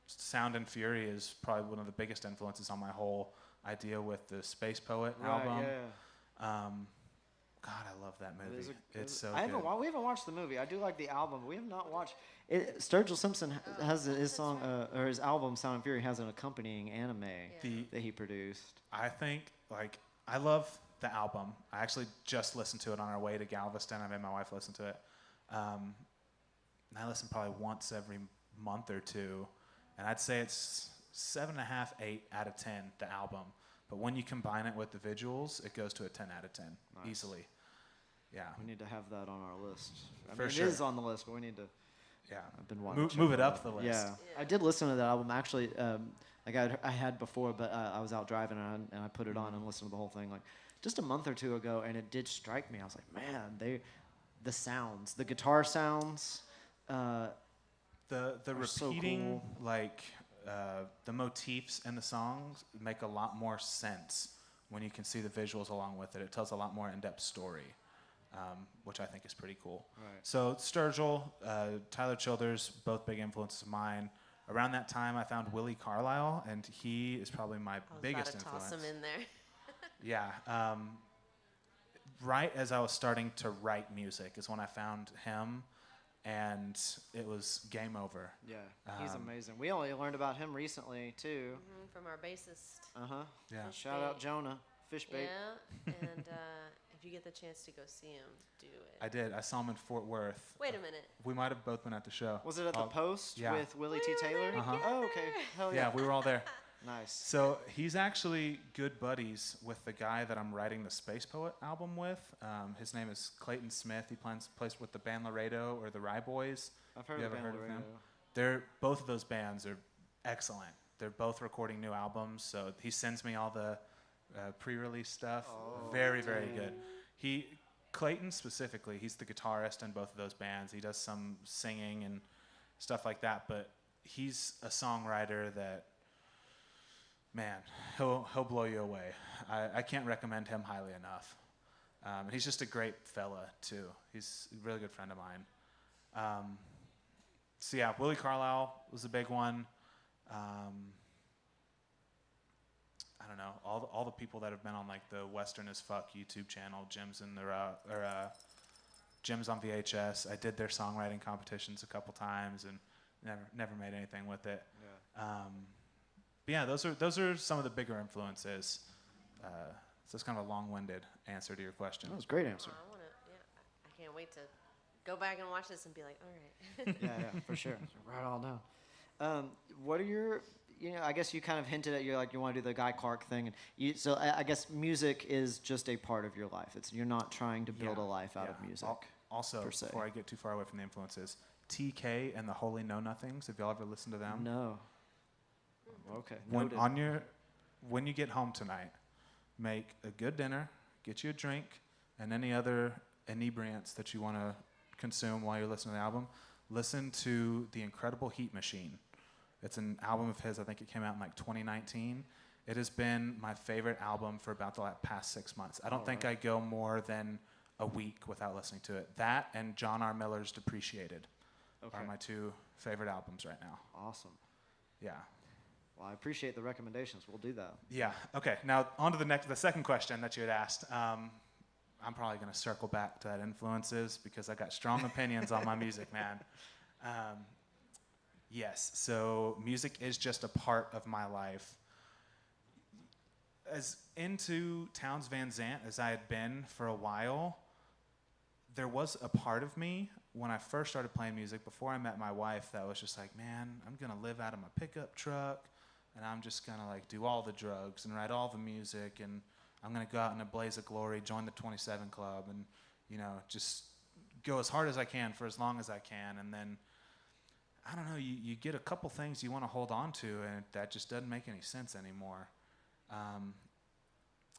[SPEAKER 3] Sound and Fury is probably one of the biggest influences on my whole idea with the Space Poet album.
[SPEAKER 1] Yeah.
[SPEAKER 3] God, I love that movie. It's so
[SPEAKER 1] we haven't watched the movie. I do like the album. But we have not watched it. Sturgill Simpson has his song or his album Sound and Fury has an accompanying anime that he produced.
[SPEAKER 3] I think I love the album. I actually just listened to it on our way to Galveston. I made my wife listen to it. And I listen probably once every month or two, and I'd say it's 7.5, 8 out of 10, the album. But when you combine it with the visuals, it goes to a 10 out of 10, easily. Yeah.
[SPEAKER 1] We need to have that on our list.
[SPEAKER 3] For sure.
[SPEAKER 1] It is on the list, but we need to.
[SPEAKER 3] Yeah.
[SPEAKER 1] I've been wanting to
[SPEAKER 3] move it
[SPEAKER 1] check
[SPEAKER 3] up the list.
[SPEAKER 1] Yeah. I did listen to that album actually. I had before, but I was out driving and I put it on and listened to the whole thing like just a month or two ago, and it did strike me. I was like, man, the sounds, the guitar sounds.
[SPEAKER 3] The repeating,
[SPEAKER 1] so cool.
[SPEAKER 3] the motifs in the songs make a lot more sense when you can see the visuals along with it. It tells a lot more in-depth story, which I think is pretty cool.
[SPEAKER 1] Right.
[SPEAKER 3] So Sturgill, Tyler Childers, both big influences of mine. Around that time, I found Willie Carlisle, and he is probably my biggest influence.
[SPEAKER 2] Toss him in there.
[SPEAKER 3] Yeah. Right as I was starting to write music is when I found him. And it was game over.
[SPEAKER 1] Yeah, he's amazing. We only learned about him recently, too.
[SPEAKER 2] From our bassist.
[SPEAKER 1] Uh-huh.
[SPEAKER 3] Yeah.
[SPEAKER 1] Shout out Jonah, Fishbait.
[SPEAKER 2] Yeah, and if you get the chance to go see him, do it.
[SPEAKER 3] I did. I saw him in Fort Worth.
[SPEAKER 2] Wait a minute.
[SPEAKER 3] We might have both been at the show.
[SPEAKER 1] Was it at the Post with Willie T. Taylor?
[SPEAKER 3] Uh-huh.
[SPEAKER 1] Oh, okay. Hell yeah.
[SPEAKER 3] Yeah, we were all there.
[SPEAKER 1] Nice.
[SPEAKER 3] So he's actually good buddies with the guy that I'm writing the Space Poet album with. His name is Clayton Smith. He plays with the band Laredo or the Rye Boys.
[SPEAKER 1] I've heard
[SPEAKER 3] you
[SPEAKER 1] of
[SPEAKER 3] ever
[SPEAKER 1] band
[SPEAKER 3] heard
[SPEAKER 1] Laredo.
[SPEAKER 3] of them? Both of those bands are excellent. They're both recording new albums, so he sends me all the pre-release stuff. Very, very good. Clayton specifically, he's the guitarist in both of those bands. He does some singing and stuff like that, but he's a songwriter that, man, he'll blow you away. I can't recommend him highly enough. And he's just a great fella, too. He's a really good friend of mine. So yeah, Willie Carlisle was a big one. I don't know, all the people that have been on like the Western as Fuck YouTube channel, Jim's in their Jim's on VHS. I did their songwriting competitions a couple times and never made anything with it.
[SPEAKER 1] Yeah.
[SPEAKER 3] But yeah, those are some of the bigger influences. So it's kind of a long-winded answer to your question.
[SPEAKER 1] That was a great answer.
[SPEAKER 2] I want to. Yeah, I can't wait to go back and watch this and be like, all right.
[SPEAKER 1] Yeah, for sure. Write it all down. What are your, I guess you kind of hinted at you want to do the Guy Clark thing, and so I guess music is just a part of your life. You're not trying to build a life out of music.
[SPEAKER 3] Also,
[SPEAKER 1] per se.
[SPEAKER 3] before I get too far away from the influences, TK and the Holy Know Nothings. Have y'all ever listened to them?
[SPEAKER 1] No. Okay.
[SPEAKER 3] When you get home tonight, make a good dinner, get you a drink, and any other inebriants that you want to consume while you're listening to the album. Listen to The Incredible Heat Machine. It's an album of his. I think it came out in like 2019. It has been my favorite album for about the past 6 months. I don't think I go more than a week without listening to it. That and John R. Miller's Depreciated are my two favorite albums right now.
[SPEAKER 1] Awesome.
[SPEAKER 3] Yeah.
[SPEAKER 1] Well, I appreciate the recommendations. We'll do that.
[SPEAKER 3] Yeah. Okay. Now on to the second question that you had asked. I'm probably going to circle back to that influences because I got strong opinions on my music, man. Yes. So music is just a part of my life. As into Townes Van Zandt as I had been for a while, there was a part of me when I first started playing music before I met my wife that was just like, man, I'm going to live out of my pickup truck and I'm just going to like do all the drugs and write all the music and I'm going to go out in a blaze of glory, join the 27 Club and, just go as hard as I can for as long as I can. And then, I don't know, you get a couple things you want to hold on to and that just doesn't make any sense anymore.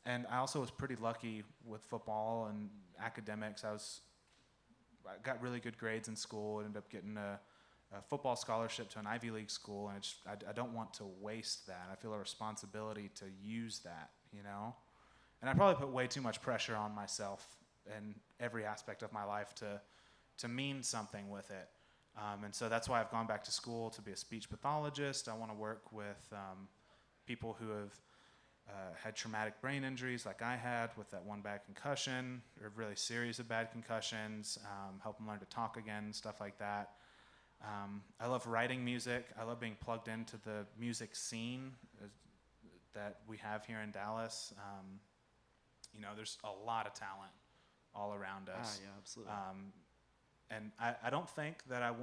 [SPEAKER 3] And I also was pretty lucky with football and academics. I got really good grades in school. Ended up getting a football scholarship to an Ivy League school, and I don't want to waste that. I feel a responsibility to use that, And I probably put way too much pressure on myself in every aspect of my life to mean something with it. And so that's why I've gone back to school to be a speech pathologist. I want to work with people who have had traumatic brain injuries like I had with that one bad concussion, or really serious of bad concussions, help them learn to talk again, stuff like that. I love writing music. I love being plugged into the music scene that we have here in Dallas. There's a lot of talent all around us.
[SPEAKER 1] Yeah, absolutely.
[SPEAKER 3] And I don't think that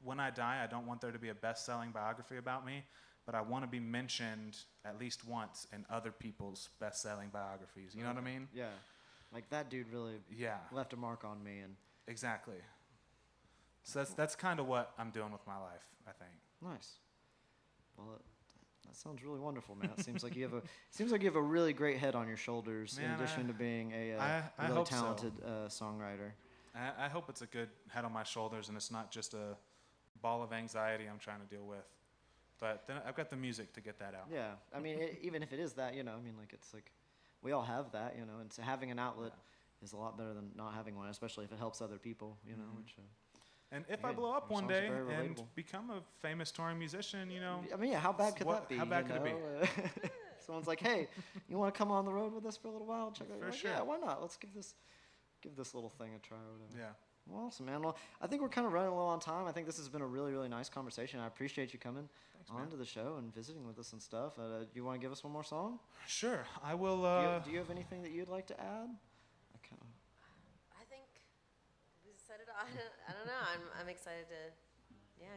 [SPEAKER 3] when I die, I don't want there to be a best-selling biography about me, but I want to be mentioned at least once in other people's best-selling biographies. You know what I mean?
[SPEAKER 1] Yeah. Like that dude really left a mark on me. And
[SPEAKER 3] exactly. So that's kind of what I'm doing with my life, I think.
[SPEAKER 1] Nice. Well, that sounds really wonderful, man. It seems like you have a really great head on your shoulders,
[SPEAKER 3] man,
[SPEAKER 1] in addition to being a really
[SPEAKER 3] hope
[SPEAKER 1] talented
[SPEAKER 3] so.
[SPEAKER 1] Songwriter.
[SPEAKER 3] I hope it's a good head on my shoulders and it's not just a ball of anxiety I'm trying to deal with. But then I've got the music to get that out.
[SPEAKER 1] Yeah, I mean, even if it is that, it's like we all have that, and so having an outlet is a lot better than not having one, especially if it helps other people, which.
[SPEAKER 3] And if
[SPEAKER 1] again,
[SPEAKER 3] I blow up
[SPEAKER 1] your
[SPEAKER 3] one
[SPEAKER 1] songs are
[SPEAKER 3] day
[SPEAKER 1] very
[SPEAKER 3] and
[SPEAKER 1] relatable.
[SPEAKER 3] become a famous touring musician,
[SPEAKER 1] I mean, yeah, how bad could that be?
[SPEAKER 3] How bad could it be?
[SPEAKER 1] Someone's like, hey, you want to come on the road with us for a little while? Check out.
[SPEAKER 3] For
[SPEAKER 1] like,
[SPEAKER 3] sure.
[SPEAKER 1] Yeah, why not? Let's give this little thing a try or whatever.
[SPEAKER 3] Yeah.
[SPEAKER 1] Well, awesome, man. Well, I think we're kind of running low on time. I think this has been a really, really nice conversation. I appreciate you coming onto the show and visiting with us and stuff. Do you want to give us one more song?
[SPEAKER 3] Sure, I will.
[SPEAKER 1] Do you have anything that you'd like to add?
[SPEAKER 2] I think we said it all. I don't know. I'm excited to,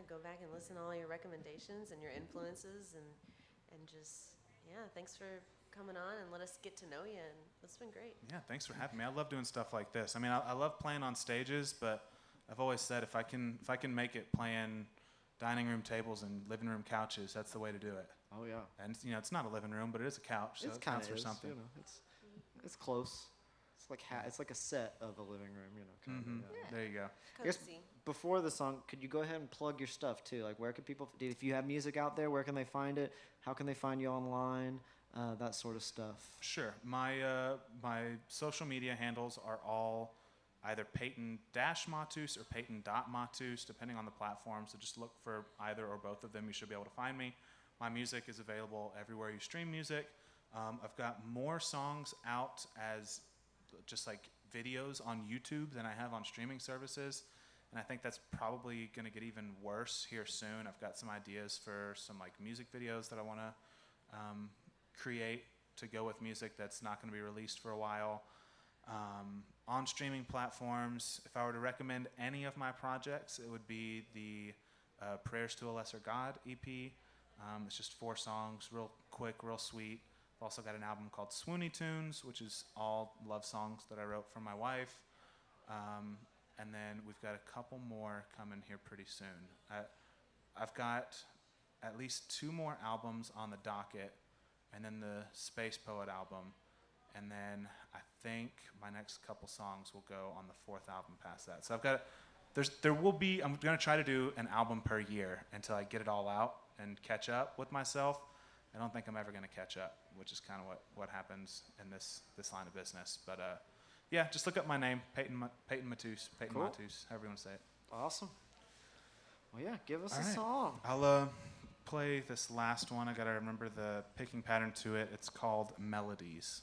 [SPEAKER 2] go back and listen to all your recommendations and your influences and just, thanks for coming on and let us get to know you. And it's been great.
[SPEAKER 3] Yeah, thanks for having me. I love doing stuff like this. I mean, I love playing on stages, but I've always said if I can make it playing dining room tables and living room couches, that's the way to do it.
[SPEAKER 1] Oh yeah.
[SPEAKER 3] And it's not a living room, but it is a couch, so it counts for something.
[SPEAKER 1] It's close. It's like a set of a living room, kind of. Yeah.
[SPEAKER 3] There you go.
[SPEAKER 1] I guess before the song, could you go ahead and plug your stuff too? Like, where can people, if you have music out there, where can they find it? How can they find you online? That sort of stuff.
[SPEAKER 3] Sure. My social media handles are all either Peyton-Matus or Peyton.Matus, depending on the platform. So just look for either or both of them. You should be able to find me. My music is available everywhere you stream music. I've got more songs out as just like videos on YouTube than I have on streaming services. And I think that's probably going to get even worse here soon. I've got some ideas for some like music videos that I want to create to go with music that's not going to be released for a while. On streaming platforms, if I were to recommend any of my projects, it would be the Prayers to a Lesser God EP. It's just 4 songs, real quick, real sweet. I've also got an album called Swoony Tunes, which is all love songs that I wrote for my wife. And then we've got a couple more coming here pretty soon. I've got at least 2 more albums on the docket, and then the Space Poet album. And then I think my next couple songs will go on the 4th album past that. So I'm going to try to do an album per year until I get it all out and catch up with myself. I don't think I'm ever going to catch up, which is kind of what happens in this line of business. But yeah, just look up my name, Peyton Matus, Peyton
[SPEAKER 1] Cool.
[SPEAKER 3] Matus, however you want to say it.
[SPEAKER 1] Awesome. Well, yeah, give us
[SPEAKER 3] All
[SPEAKER 1] a
[SPEAKER 3] right.
[SPEAKER 1] song.
[SPEAKER 3] I'll play this last one. I got to remember the picking pattern to it. It's called Melodies.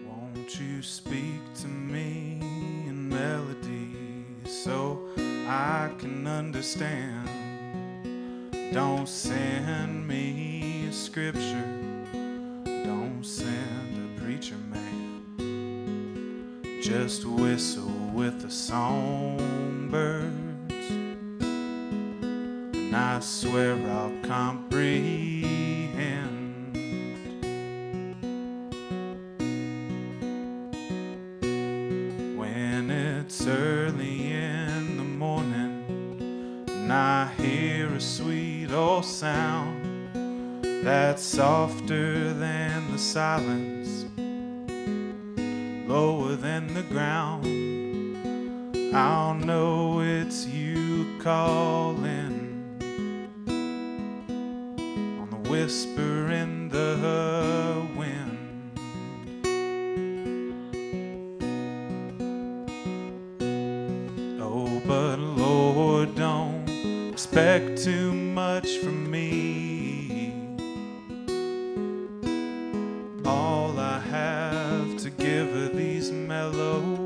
[SPEAKER 3] Won't you speak to me in melody so I can understand? Don't send me a scripture, don't send a preacher man. Just whistle with the songbirds, and I swear I'll comprehend. It's early in the morning, and I hear a sweet old sound that's softer than the silence, lower than the ground. I'll know it's you calling on the whisper in the wind. But Lord, don't expect too much from me. All I have to give are these melodies.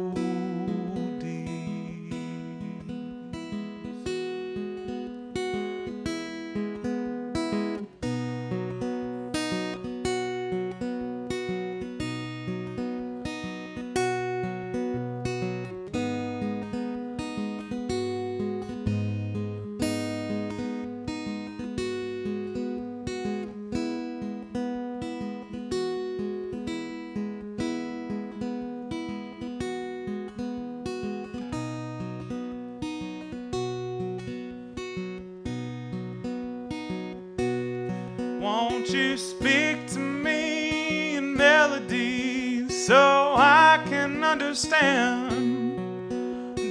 [SPEAKER 3] Won't you speak to me in melodies so I can understand?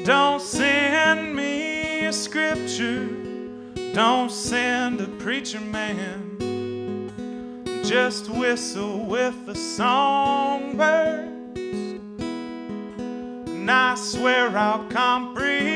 [SPEAKER 3] Don't send me a scripture, don't send a preacher man. Just whistle with the songbirds, and I swear I'll comprehend.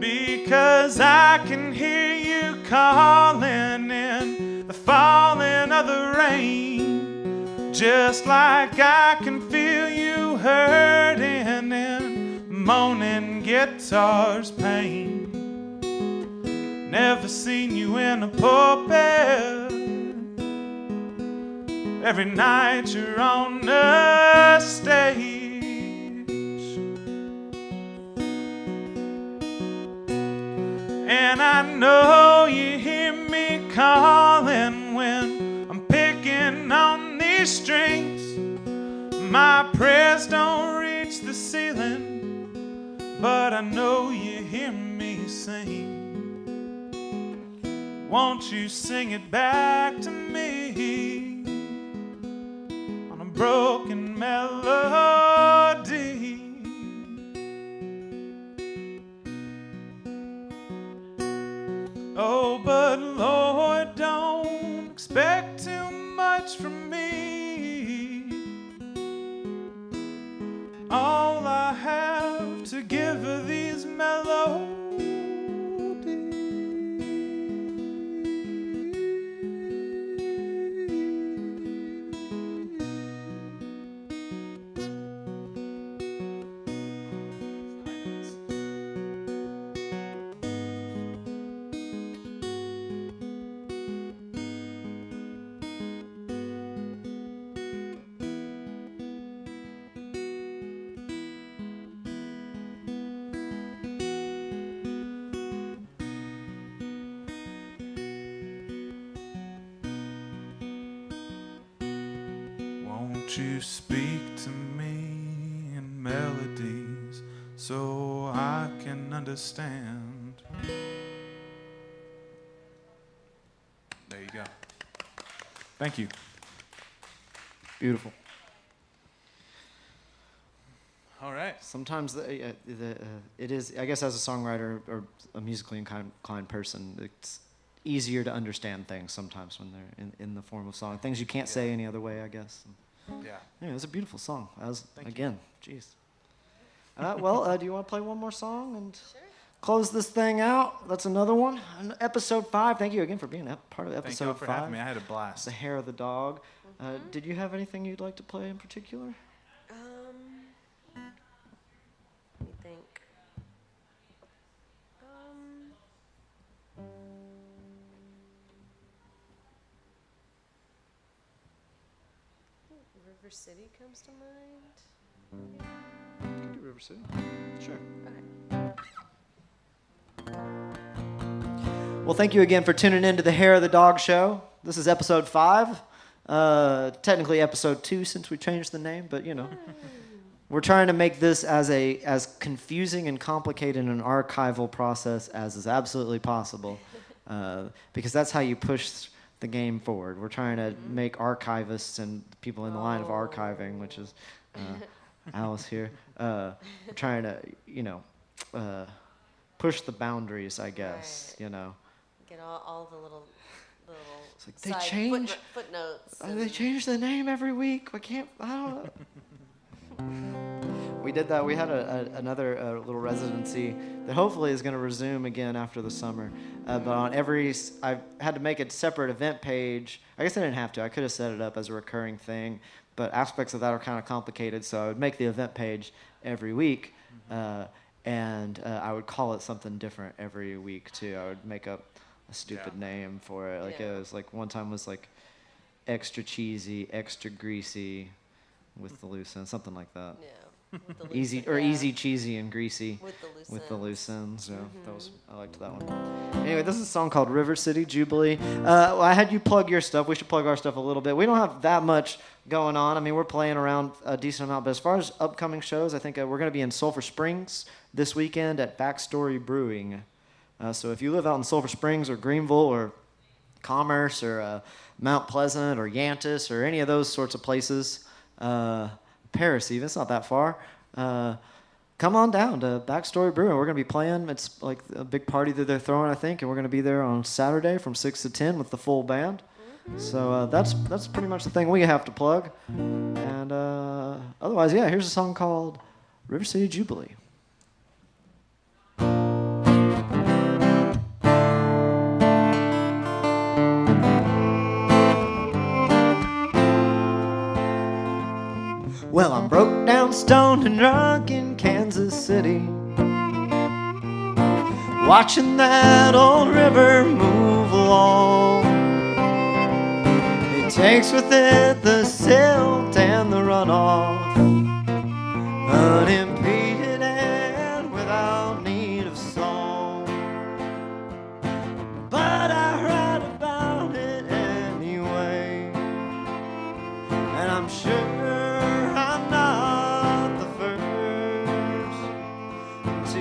[SPEAKER 3] Because I can hear you calling in the falling of the rain, just like I can feel you hurting in moaning guitar's pain. Never seen you in a pulpit, every night you're on the stage. And I know you hear me calling when I'm picking on these strings. My prayers don't reach the ceiling, but I know you hear me sing. Won't you sing it back to me on a broken melody? Oh, but Lord, don't expect too much from me. All I have to give are these melodies. Won't you speak to me in melodies so I can understand? There you go. Thank you.
[SPEAKER 1] Beautiful.
[SPEAKER 3] All right.
[SPEAKER 1] Sometimes it is, I guess, as a songwriter or a musically inclined person, it's easier to understand things sometimes when they're in the form of song. Things you can't say any other way, I guess.
[SPEAKER 3] Yeah.
[SPEAKER 1] Yeah, it was a beautiful song.
[SPEAKER 3] Thank you.
[SPEAKER 1] Again, jeez. Well, do you want to play one more song and
[SPEAKER 2] Sure.
[SPEAKER 1] close this thing out? That's another one. Episode 5. Thank you again for being part of
[SPEAKER 3] Thank you
[SPEAKER 1] episode
[SPEAKER 3] all for
[SPEAKER 1] 5.
[SPEAKER 3] having me. I had a blast.
[SPEAKER 1] The Hair of the Dog. Did you have anything you'd like to play in particular?
[SPEAKER 2] Let me think. River City comes to mind.
[SPEAKER 1] Could do River City. Sure.
[SPEAKER 2] Okay.
[SPEAKER 1] Well, thank you again for tuning in to the Hair of the Dog show. This is episode 5. Technically episode 2 since we changed the name, but you know. We're trying to make this as confusing and complicated an archival process as is absolutely possible, because that's how you push the game forward. We're trying to make archivists and people in the line of archiving, which is Alice here. We're trying to, push the boundaries, I guess,
[SPEAKER 2] Right.
[SPEAKER 1] you know.
[SPEAKER 2] Get all the little
[SPEAKER 1] It's like they
[SPEAKER 2] side
[SPEAKER 1] change.
[SPEAKER 2] footnotes.
[SPEAKER 1] They change the name every week. I don't know. We did that. We had another little residency that hopefully is going to resume again after the summer. But on I had to make a separate event page. I guess I didn't have to. I could have set it up as a recurring thing. But aspects of that are kind of complicated, so I would make the event page every week. And I would call it something different every week, too. I would make up a stupid name for it. Like, it was like one time was like extra cheesy, extra greasy with the loose ends, something like that.
[SPEAKER 2] Yeah. With the loose
[SPEAKER 1] Easy
[SPEAKER 2] ends,
[SPEAKER 1] or
[SPEAKER 2] yeah.
[SPEAKER 1] easy, cheesy, and greasy
[SPEAKER 2] With the loose ends.
[SPEAKER 1] Yeah, I liked that one. Anyway, this is a song called River City Jubilee. Well, I had you plug your stuff. We should plug our stuff a little bit. We don't have that much going on. I mean, we're playing around a decent amount. But as far as upcoming shows, I think we're going to be in Sulphur Springs this weekend at Backstory Brewing. So if you live out in Sulphur Springs or Greenville or Commerce or Mount Pleasant or Yantis or any of those sorts of places, Paris even, it's not that far, come on down to Backstory Brewing. We're going to be playing. It's like a big party that they're throwing, I think, and we're going to be there on Saturday from 6 to 10 with the full band. So that's pretty much the thing we have to plug. And otherwise, yeah, here's a song called River City Jubilee. Well, I'm broke down, stoned, and drunk in Kansas City, watching that old river move along. It takes with it the silt and the runoff, unimpeded and without need of song. But I write about it anyway, and I'm sure I'm not the first to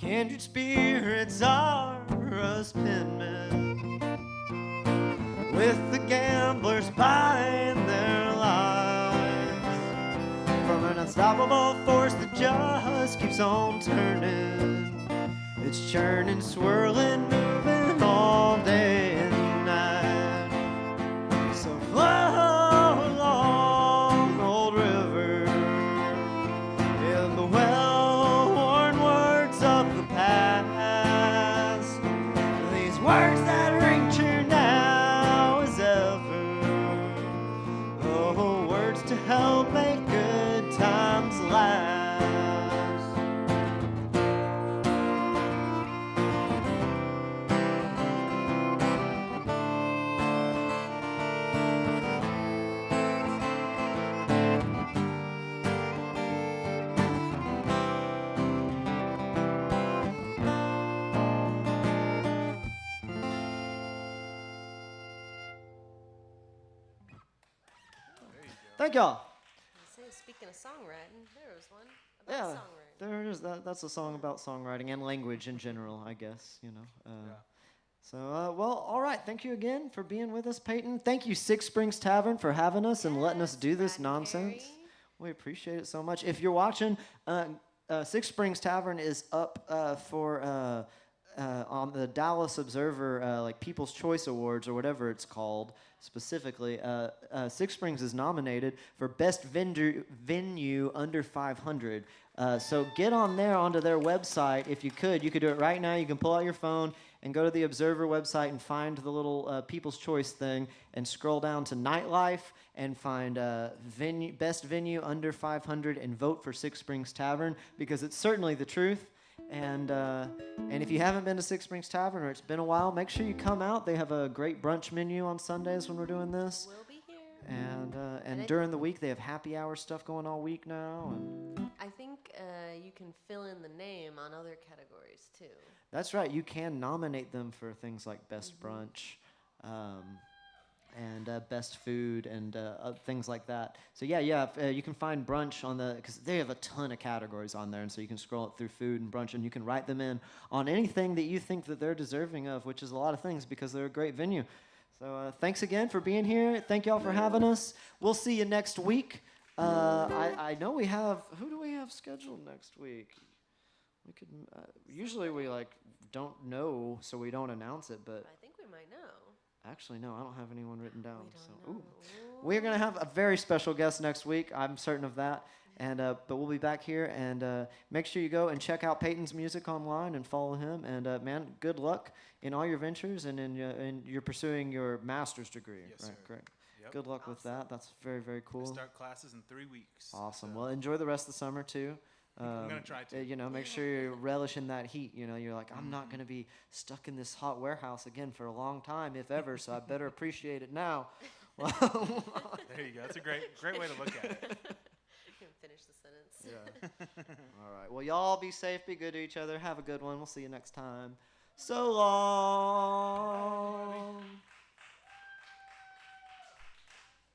[SPEAKER 1] Kindred spirits are us penmen, with the gamblers buying their lives from an unstoppable force that just keeps on turning. It's churning, swirling, moving all day and night. So flow along, old river, in the well-worn words of the past. These words that ring true now as ever. Oh, words to help make good times last. Thank y'all.
[SPEAKER 2] Speaking of songwriting, there was one
[SPEAKER 1] Yeah,
[SPEAKER 2] about songwriting.
[SPEAKER 1] there it is. That's a song about songwriting and language in general, I guess, you know. So, well, all right. Thank you again for being with us, Peyton. Thank you, Six Springs Tavern, for having us and letting us do this
[SPEAKER 2] Brad and
[SPEAKER 1] nonsense.
[SPEAKER 2] Carrie.
[SPEAKER 1] We appreciate it so much. If you're watching, Six Springs Tavern is up for on the Dallas Observer, like People's Choice Awards or whatever it's called specifically. Six Springs is nominated for Best Venue Under 500. So get on there onto their website if you could. You could do it right now. You can pull out your phone and go to the Observer website and find the little People's Choice thing and scroll down to Nightlife and find Best Venue Under 500 and vote for Six Springs Tavern, because it's certainly the truth. And if you haven't been to Six Springs Tavern or it's been a while, make sure you come out. They have a great brunch menu on Sundays when we're doing this.
[SPEAKER 2] We'll be here.
[SPEAKER 1] And during the week, they have happy hour stuff going all week now. And
[SPEAKER 2] I think you can fill in the name on other categories too.
[SPEAKER 1] that's right. You can nominate them for things like Best Brunch and Best Food and things like that. So you can find brunch on because they have a ton of categories on there, and so you can scroll it through food and brunch, and you can write them in on anything that you think that they're deserving of, which is a lot of things because they're a great venue. So thanks again for being here. Thank y'all for having us. We'll see you next week. I know we have, who do we have scheduled next week? We could usually we don't know, so we don't announce it, but
[SPEAKER 2] I think we might know.
[SPEAKER 1] actually no, I don't have anyone written down.
[SPEAKER 2] We don't know.
[SPEAKER 1] We're gonna have a very special guest next week. I'm certain of that. And but we'll be back here, and make sure you go and check out Peyton's music online and follow him. And man, good luck in all your ventures and in you're pursuing your master's degree.
[SPEAKER 3] Yes,
[SPEAKER 1] right,
[SPEAKER 3] sir.
[SPEAKER 1] correct.
[SPEAKER 3] Yep.
[SPEAKER 1] Good luck with that. That's very, very
[SPEAKER 3] We
[SPEAKER 1] cool.
[SPEAKER 3] start classes in 3 weeks.
[SPEAKER 1] Awesome.
[SPEAKER 3] so
[SPEAKER 1] Well, enjoy the rest of the summer too.
[SPEAKER 3] I'm gonna try to.
[SPEAKER 1] You know, make sure you're relishing that heat. You know, you're like, I'm not gonna be stuck in this hot warehouse again for a long time, if ever. So I better appreciate it now.
[SPEAKER 3] There you go. That's a great way to look at it.
[SPEAKER 2] You can finish the sentence.
[SPEAKER 1] Yeah. All right. Well, y'all be safe, be good to each other. Have a good one. We'll see you next time. So long.